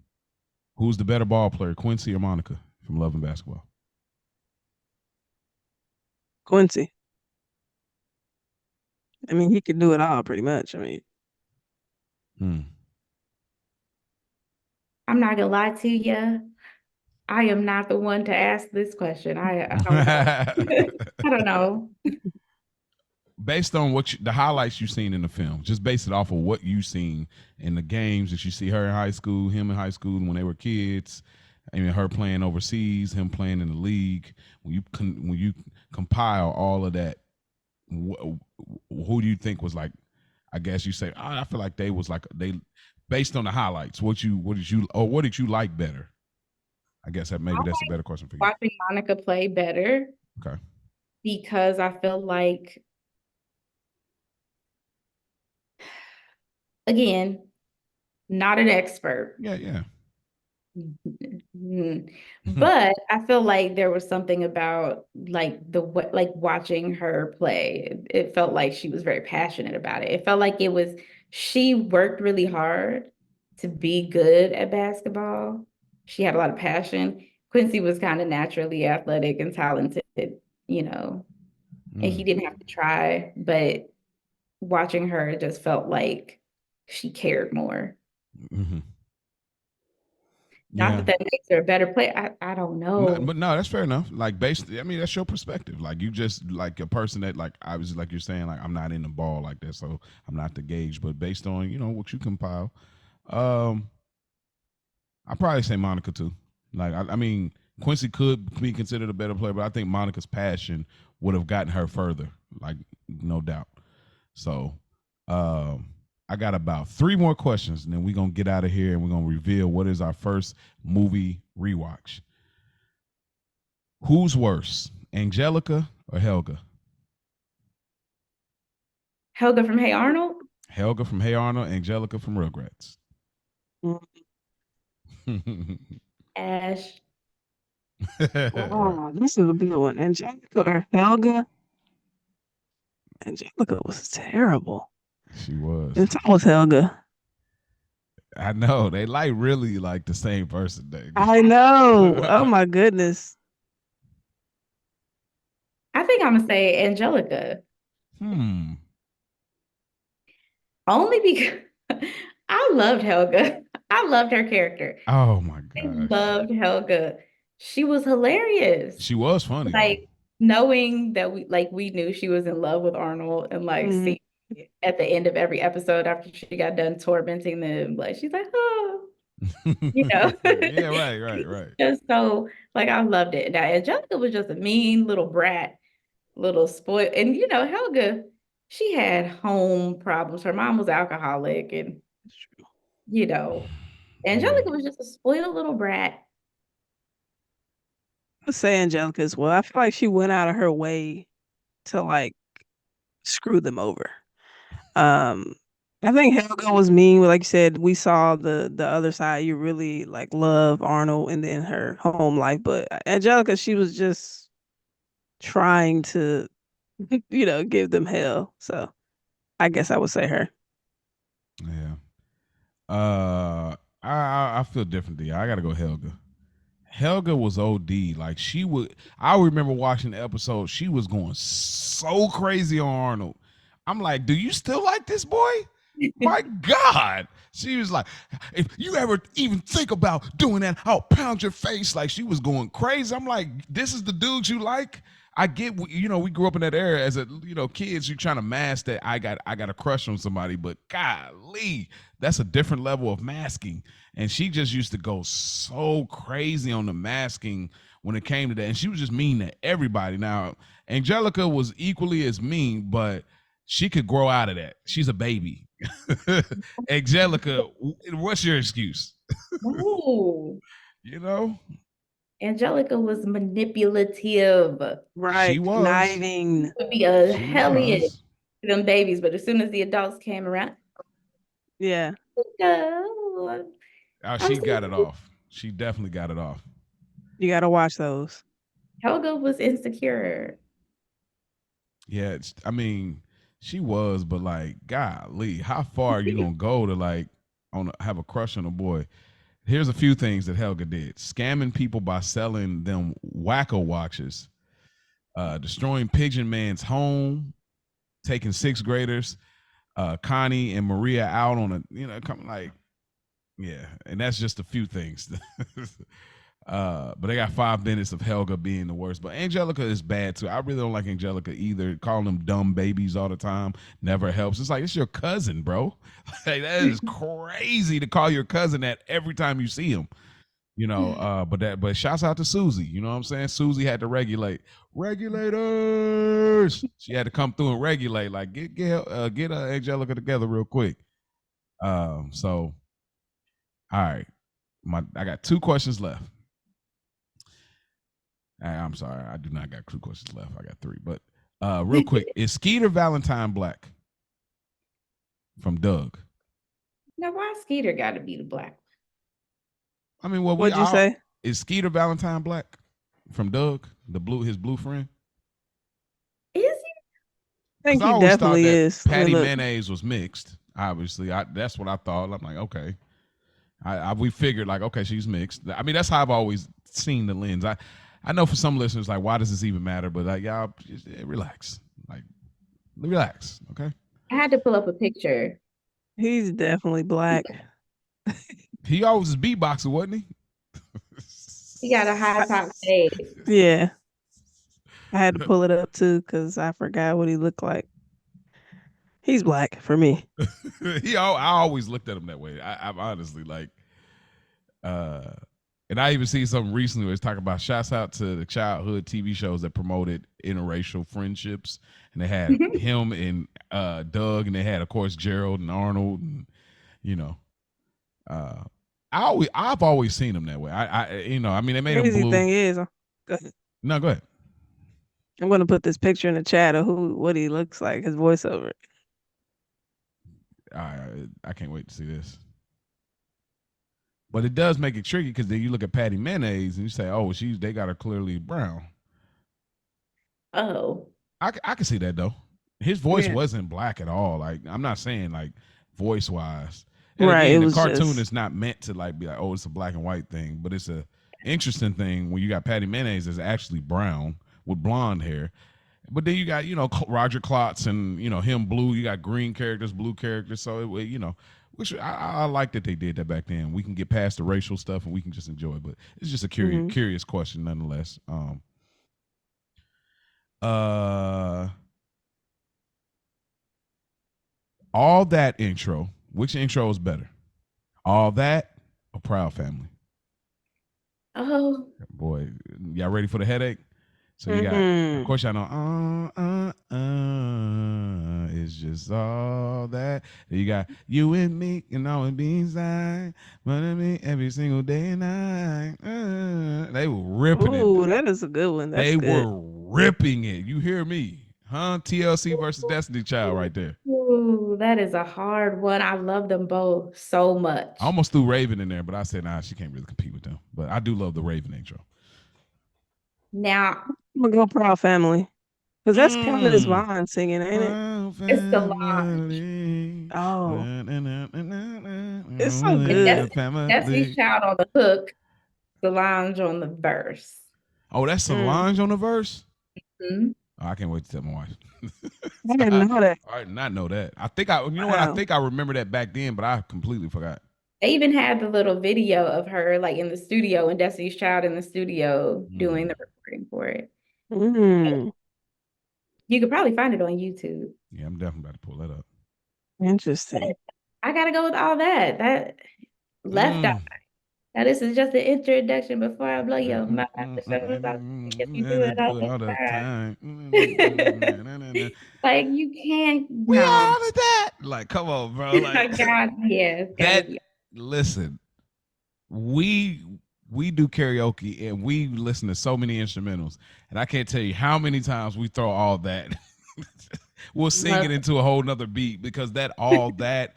Who's the better ball player, Quincy or Monica from Love and Basketball? Quincy. I mean, he could do it all pretty much. I mean, Hmm. I'm not gonna lie to you. I am not the one to ask this question. I don't know. I don't know. Based on the highlights you've seen in the film, just base it off of what you've seen in the games that you see her in high school, him in high school when they were kids. I mean, her playing overseas, him playing in the league. When you compile all of that, who do you think was like? I guess you say, I feel like they was like they, based on the highlights. What did you like better? I guess that I maybe that's a like better question for you. watching Monica play better Okay. because I feel like, again, not an expert. Yeah, yeah. Mhm. But I feel like there was something about like watching her play. It felt like she was very passionate about it. It felt like she worked really hard to be good at basketball. She had a lot of passion. Quincy was kind of naturally athletic and talented, you know, and he Mm, didn't have to try, but watching her, it just felt like she cared more. hmm Not Yeah. that that makes her a better player. I don't No, know. but no, that's fair enough. Like based, I mean, that's your perspective. Like you just like a person that like obviously like you're saying like I'm not in the ball like that, so I'm not the gauge. But based on what you compile, um, I probably say Monica too. Like I mean, Quincy could be considered a better player, but I think Monica's passion would have gotten her further. Like no doubt. So, um, I got about three more questions, and then we're gonna get out of here and we're gonna reveal what is our first movie rewatch. Who's worse, Angelica or Helga? Helga from Hey Arnold? Helga from Hey Arnold, Angelica from Rugrats. Mm. Ash. Right. Oh, this is a good one. Angelica or Helga? Angelica was terrible. She was. It's almost Helga. I know they like really like the same person. I know. Oh my goodness. I think I'm gonna say Angelica. hmm. Only because I loved Helga. I loved her character. Oh my I gosh. loved Helga. She was hilarious. She was funny though. Like knowing that we knew she was in love with Arnold and like Mhm. see at the end of every episode after she got done tormenting them, like she's like, oh, you know. Yeah. Right. Right. Right. Just so like I loved it. Now Angelica was just a mean little brat, little spoiled, and Helga, she had home problems. Her mom was alcoholic, and you know, Yeah. Angelica was just a spoiled little brat. I'd say Angelica as well. I feel like she went out of her way to like screw them over. Um, I think Helga was mean, but like you said, we saw the other side. You really like love Arnold and then her home life, but Angelica, she was just trying to, give them hell. So I guess I would say her. Yeah. I feel differently. I gotta go Helga. Helga was OD. Like she would. I remember watching the episode. She was going so crazy on Arnold. I'm like, do you still like this boy? My God. She was like, if you ever even think about doing that, I'll pound your face. Like she was going crazy. I'm like, this is the dude you like? I get, we grew up in that era as kids. You trying to mask that I got a crush on somebody, but golly, that's a different level of masking. And she just used to go so crazy on the masking when it came to that, and she was just mean to everybody. Now, Angelica was equally as mean, but she could grow out of that. She's a baby. Angelica, what's your excuse? No, You know, Angelica was manipulative. she Right. was. Conniving. Would be a She hellion was. to them babies, but as soon as the adults came around, Yeah. no, I'm She got sorry. it off. She definitely got it off. You gotta watch those. Helga was insecure. Yeah, I mean, she was, but like, golly, how far are you gonna go to like have a crush on a boy? Here's a few things that Helga did: scamming people by selling them wacko watches, destroying Pigeon Man's home, taking sixth graders, Connie and Maria out on a, come like, yeah, and that's just a few things. But they got 5 minutes of Helga being the worst. But Angelica is bad too. I really don't like Angelica either. Calling them dumb babies all the time never helps. It's like it's your cousin, bro. Like that is crazy to call your cousin that every time you see him. But shouts out to Susie. You know what I'm saying? Susie had to regulate. Regulators. She had to come through and regulate. Like get Angelica together real quick. So all right. I got 2 questions left. I'm sorry, I do not got 2 questions left. I got 3. But real quick, is Skeeter Valentine black from Doug? Now, why Skeeter got to be the black? I mean, well, we What'd you all say? is Skeeter Valentine black from Doug, his blue friend? Is he? I Because think I he always thought definitely that is. I mean, Patty look, mayonnaise was mixed. Obviously, that's what I thought. I'm like, okay. We figured like, okay, she's mixed. I mean, that's how I've always seen the lens. I know for some listeners, like, why does this even matter? But like, y'all, just, relax. Like, relax, okay? I had to pull up a picture. he's definitely black. He always was beatboxing, wasn't he? He got a high top fade. Yeah, I had to pull it up too because I forgot what he looked like. He's black for me. I always looked at him that way. I'm honestly like, uh, and I even see something recently where it's talking about shouts out to the childhood TV shows that promoted interracial friendships, and they had him and Doug, and they had of course Gerald and Arnold, and you know, uh, I've always seen him that way. I mean, they made him Crazy blue. thing is, go ahead. No, go ahead. I'm gonna put this picture in the chat of what he looks like, his voiceover. I can't wait to see this. But it does make it tricky because then you look at Patty Mayonnaise and you say, "Oh, they got her clearly brown." Oh. I can see that though. His voice Yeah, wasn't black at all. Like I'm not saying like voice wise. And right. It again, the was cartoon just is not meant to like be like, oh, it's a black and white thing, but it's a interesting thing when you got Patty Mayonnaise that's actually brown with blonde hair. But then you got Roger Klotz and him blue. You got green characters, blue characters. So which I like that they did that back then. We can get past the racial stuff and we can just enjoy it. But it's just a curious mhm. curious question nonetheless. Uh, all that intro. Which intro is better? All that or Proud Family? Oh. Boy, y'all ready for the headache? So you got, of Mhm. course, y'all know, it's just all that. Then you got you and me, and all it be inside, but I mean every single day and night. They were ripping it. Ooh, that is a good one. That's They good. were ripping it. You hear me? Huh? TLC versus Destiny Child right there. Ooh, that is a hard one. I love them both so I much. almost threw Raven in there, but I said, nah, she can't really compete with them. But I do love the Raven intro. Now, I'm gonna go Proud Family because that's Countess Mm. Vaughn singing, ain't it? Proud it's Solange. family. Oh, it's so Like good. Destiny's Family. Child on the hook, Solange on the verse. Oh, that's Mm. Solange on the verse? Mhm. Oh, I can't wait to tell my wife. I didn't know that. I did not know that. You know what? I Wow. think I remember that back then, but I completely forgot. They even had the little video of her like in the studio and Destiny's Child in the studio doing Mm. the recording for it. Mm. You could probably find it on YouTube. Yeah, I'm definitely about to pull that up. Interesting. I gotta go with all that. That left eye. Mm. Now this is just an introduction before I blow your mind. The show is about if you do it all Do it the all the time. time. Like you can't We no. all of that. Like, come on, bro. I Like got yeah, it's gotta that. be Listen, we we do karaoke and we listen to so many instrumentals, and I can't tell you how many times we throw all that. We'll sing love it into a whole nother beat because that all that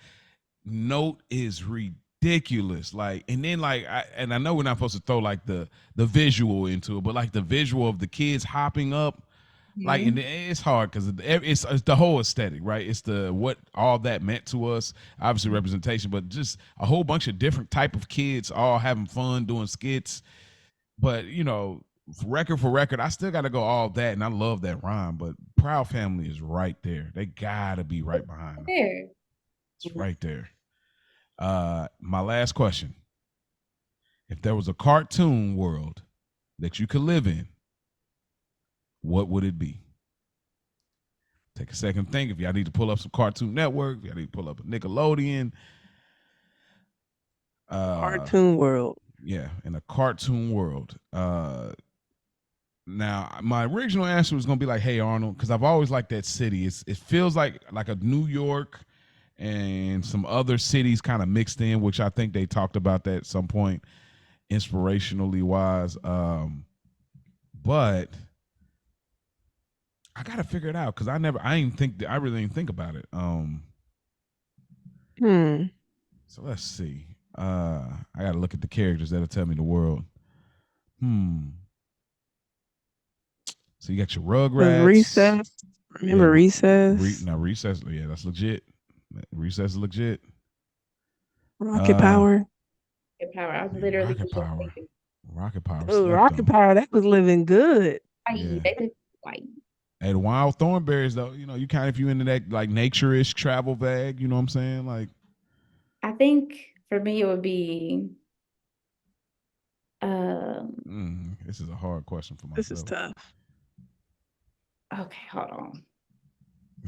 note is ridiculous. Like, and then like, I know we're not supposed to throw like the visual into it, but like the visual of the kids hopping up, like, and mhm. it's hard because it's the whole aesthetic, right? It's the what all that meant to us, obviously representation, but just a whole bunch of different type of kids all having fun doing skits. But record for record, I still got to go all that, and I love that rhyme. But Proud Family is right there. They gotta be right behind them. There. It's right there. My last question: if there was a cartoon world that you could live in, what would it be? Take a second think. If y'all need to pull up some Cartoon Network, if y'all need to pull up a Nickelodeon, uh, Cartoon World. yeah, in a cartoon world. Now my original answer was gonna be like, "Hey Arnold," because I've always liked that city. It feels like a New York and some other cities kind of mixed in, which I think they talked about that at some point, inspirationally wise. But I gotta figure it out because I really didn't think about it. Hmm. So let's see. I gotta look at the characters that'll tell me the world. Hmm. So you got your The Rugrats. Recess. Yeah, Remember Recess? now Recess. Yeah, that's legit. Recess is legit. Rocket Uh, Power. Power. I yeah, literally Rocket was just Power. thinking, Rocket Power Oh, slept Rocket on. Power. That was living good. why Yeah. they did why. Hey, the Wild Thornberries though, you kind of if you into that like nature-ish travel bag, you know what I'm saying? Like, I think for me it would be Um, This is a hard question for This is myself. tough. okay, hold on.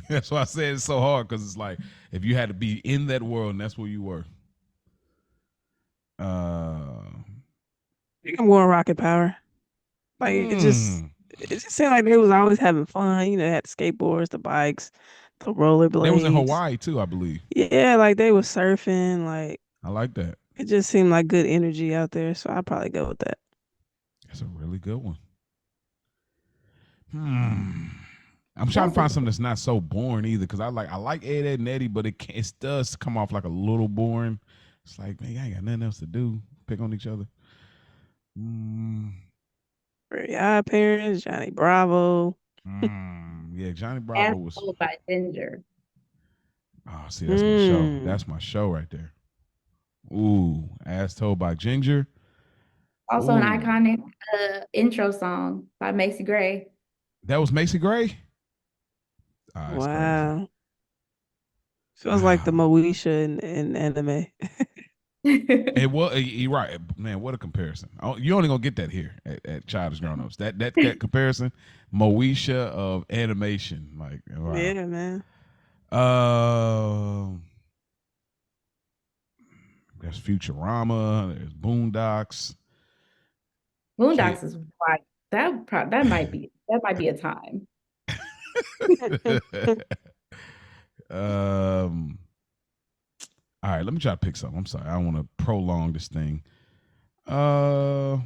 That's why I said it's so hard because it's like if you had to be in that world and that's where you were. Uh, You can go on Rocket Power. Like mm, it just seemed like they was always having fun. They had the skateboards, the bikes, the that was in rollerblades. Hawaii too, I believe. Yeah, like they was surfing. Like I like that. it just seemed like good energy out there. So I'd probably go with that. That's a really good one. Hmm. I'm trying to That's a find something that's not so boring either because I like Ed, Ed and Eddie, but it does come off like a little boring. It's like man, I ain't got nothing else to do. Pick on each other. Mm, Very Odd Parents, Johnny Bravo. yeah, Johnny Bravo as was. told by Ginger. Oh, see, that's my show. Mm. That's my show right there. Ooh, as told by Ginger. Also an Ooh, iconic intro song by Macy Gray. that was Macy Gray. Ah, that's crazy. Wow. Feels like the Ah, Moesha in anime. it was. You're right, man. What a comparison. Oh, you only gonna get that here at Childish Grown Ups. That comparison, Moesha of animation. Like wow. Yeah, man. Um, there's Futurama. There's Boondocks. Kid. Boondocks is like that might be a time. um. All right, let me try to pick something. I'm sorry, I don't want to prolong this thing. Uh,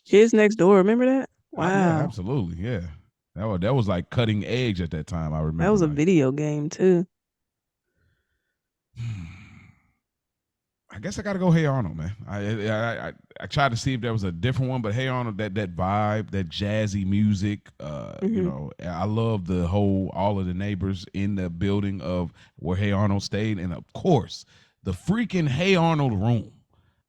Kids Next Door. Remember that? yeah, Wow. absolutely, yeah. That was like cutting edge at that time. I That remember was a like. video game too. I guess I got to go. Hey Arnold, man. I tried to see if there was a different one, but Hey Arnold, that vibe, that jazzy music. Hmm. I love the whole all of the neighbors in the building of where Hey Arnold stayed, and of course the freaking Hey Arnold room.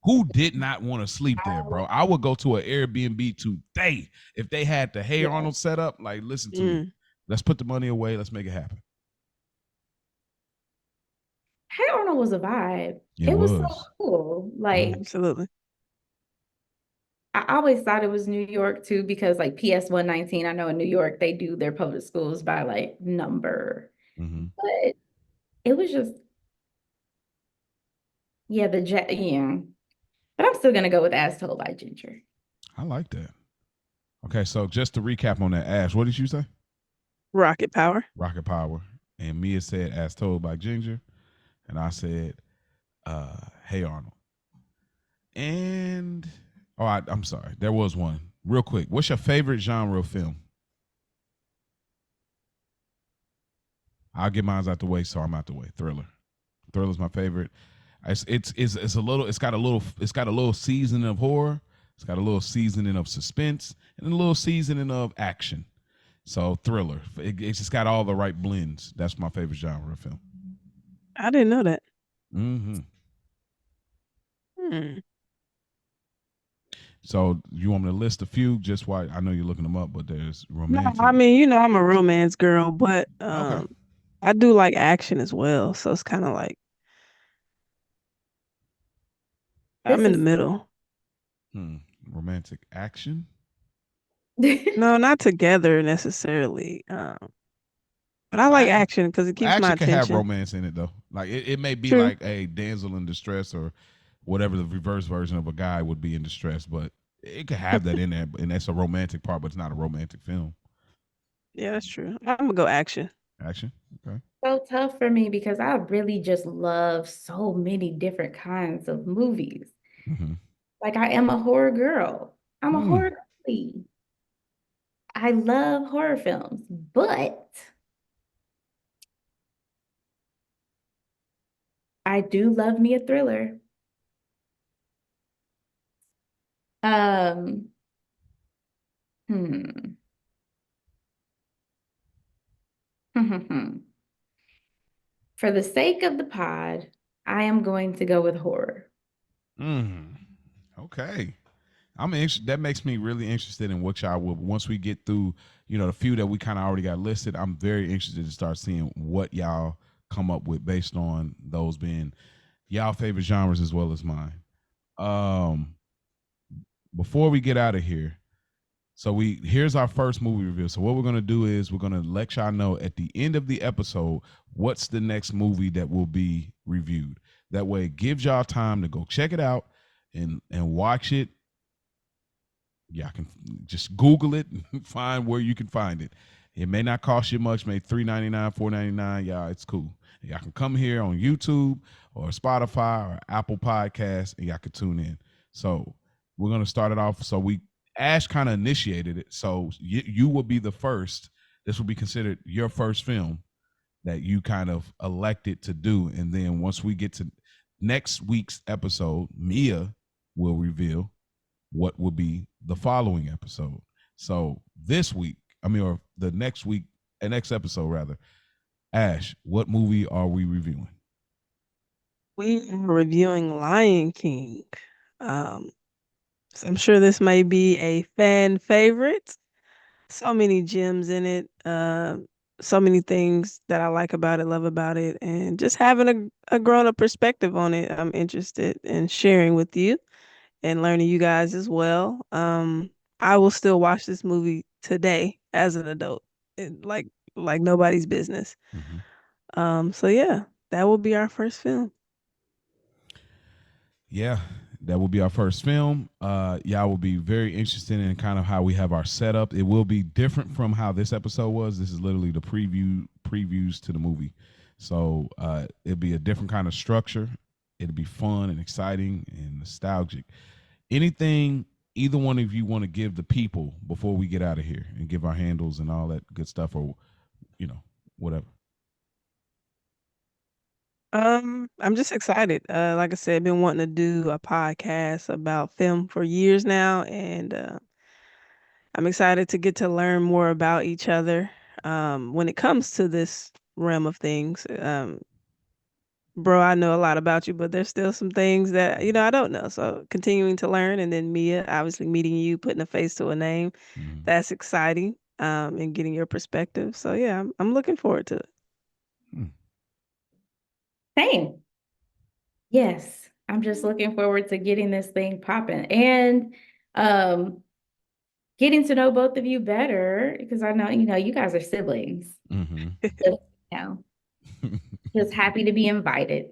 Who did not want to sleep there, bro? I would go to an Airbnb today if they had the Hey Yeah. Arnold set up. Like, listen to me. Mm. Let's put the money away. Let's make it happen. Hey Arnold was a vibe. It It was so was. cool. Mm. Like Absolutely. I always thought it was New York too, because like PS 119, I know in New York they do their public schools by like number. Mm-hmm. But it was just, yeah. But I'm still gonna go with As Told by Ginger. I like that. Okay, so just to recap on that, Ash, what did you say? Rocket Power. Rocket Power. And Mia said, as told by Ginger. And I said, Hey Arnold. And, I'm sorry. There was one. Real quick. What's your favorite genre of film? I'll get mine out the way, so I'm out the way. Thriller. Thriller's my favorite. It's a little. It's got a little seasoning of horror. It's got a little seasoning of suspense and a little seasoning of action. So Thriller. It's just got all the right blends. That's my favorite genre of film. I didn't know that. Mm-hmm. Hmm. So you want me to list a few? Just why I know you're looking them up, but there's No, romantic. I mean, I'm a romance girl, but Okay. I do like action as well. So it's kind of like I'm This in the is middle. Hmm. Romantic action. No, not together necessarily. But I Well, like action because it keeps my action can have attention. romance in it though. Like it may be True. like a damsel in distress or whatever the reverse version of a guy would be in distress, but it could have that in there, and that's a romantic part, but it's not a romantic film. Yeah, that's true. I'm gonna go action. Action. Okay. so tough for me because I really just love so many different kinds of movies. Mm-hmm. Like I am a horror girl. I'm a Mm. horror girly. I love horror films, but I do love me a thriller. Um, hmm. For the sake of the pod, I am going to go with horror. Mm. Okay. That makes me really interested in what y'all will once we get through, the few that we kind of already got listed. I'm very interested to start seeing what y'all come up with based on those being y'all favorite genres as well as mine. Um, before we get out of here, so we here's our first movie review. So what we're gonna do is we're gonna let y'all know at the end of the episode what's the next movie that will be reviewed. That way it gives y'all time to go check it out and watch it. Y'all can just Google it and find where you can find it. It may not cost you much, maybe $3.99, $4.99. Y'all, it's cool. Y'all can come here on YouTube or Spotify or Apple Podcasts and y'all can tune in. So we're gonna start it off. So we Ash kind of initiated it. So you will be the first. This will be considered your first film that you kind of elected to do. And then once we get to next week's episode, Mia will reveal what will be the following episode. So this week, or the next week, next episode rather, Ash, what movie are we reviewing? We are reviewing Lion King. Um, so I'm sure this may be a fan favorite. So many gems in it. So many things that I like about it, love about it, and just having a grown up perspective on it. I'm interested in sharing with you and learning you guys as well. I will still watch this movie today as an adult, like nobody's business. Mm-hmm. So yeah, that will be our first film. Yeah, that will be our first film. Y'all will be very interested in kind of how we have our setup. It will be different from how this episode was. This is literally the previews to the movie. So it'll be a different kind of structure. It'll be fun and exciting and nostalgic. Anything either one of you want to give the people before we get out of here and give our handles and all that good stuff, or whatever. I'm just excited. Like I said, been wanting to do a podcast about film for years now, and I'm excited to get to learn more about each other. When it comes to this realm of things, bro, I know a lot about you, but there's still some things that I don't know. So continuing to learn, and then Mia, obviously meeting you, putting a face to a name, Mm-hmm. that's exciting. And getting your perspective. So yeah, I'm looking forward to it. Hmm. Same. Yes. I'm just looking forward to getting this thing popping and um getting to know both of you better because I know, you guys are siblings. Mm-hmm. Just, you know, just happy to be invited.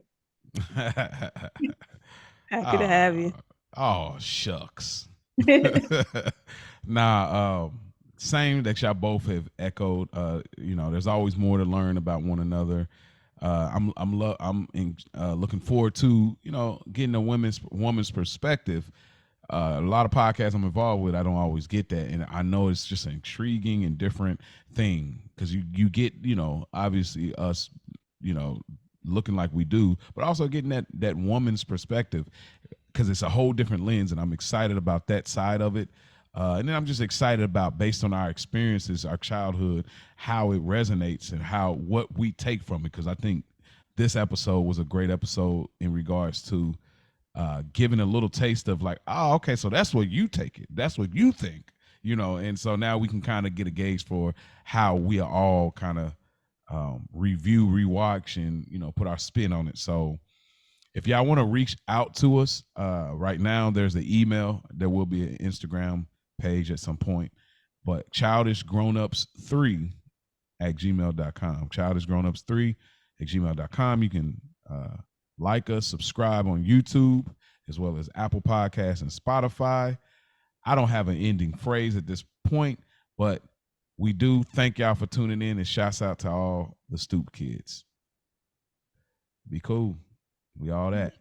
Happy to have Ah, you. oh shucks. Nah, same that y'all both have echoed. There's always more to learn about one another. Looking forward to getting a woman's perspective. A lot of podcasts I'm involved with, I don't always get that, and I know it's just an intriguing and different thing because you get obviously us you know looking like we do, but also getting that woman's perspective because it's a whole different lens, and I'm excited about that side of it. And then I'm just excited about, based on our experiences, our childhood, how it resonates and how what we take from it. Because I think this episode was a great episode in regards to giving a little taste of like, oh, okay, so that's what you take it, that's what you think, and so now we can kind of get a gauge for how we are all kind of review, rewatch, and put our spin on it. So if y'all want to reach out to us, right now there's the email. There will be an Instagram page at some point, but childishgrownups3 at gmail.com. Childishgrownups3 at gmail.com. You can like us, subscribe on YouTube, as well as Apple Podcasts and Spotify. I don't have an ending phrase at this point, but we do thank y'all for tuning in, and shouts out to all the Stoop kids. Be cool. We all that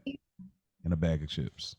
in a bag of chips.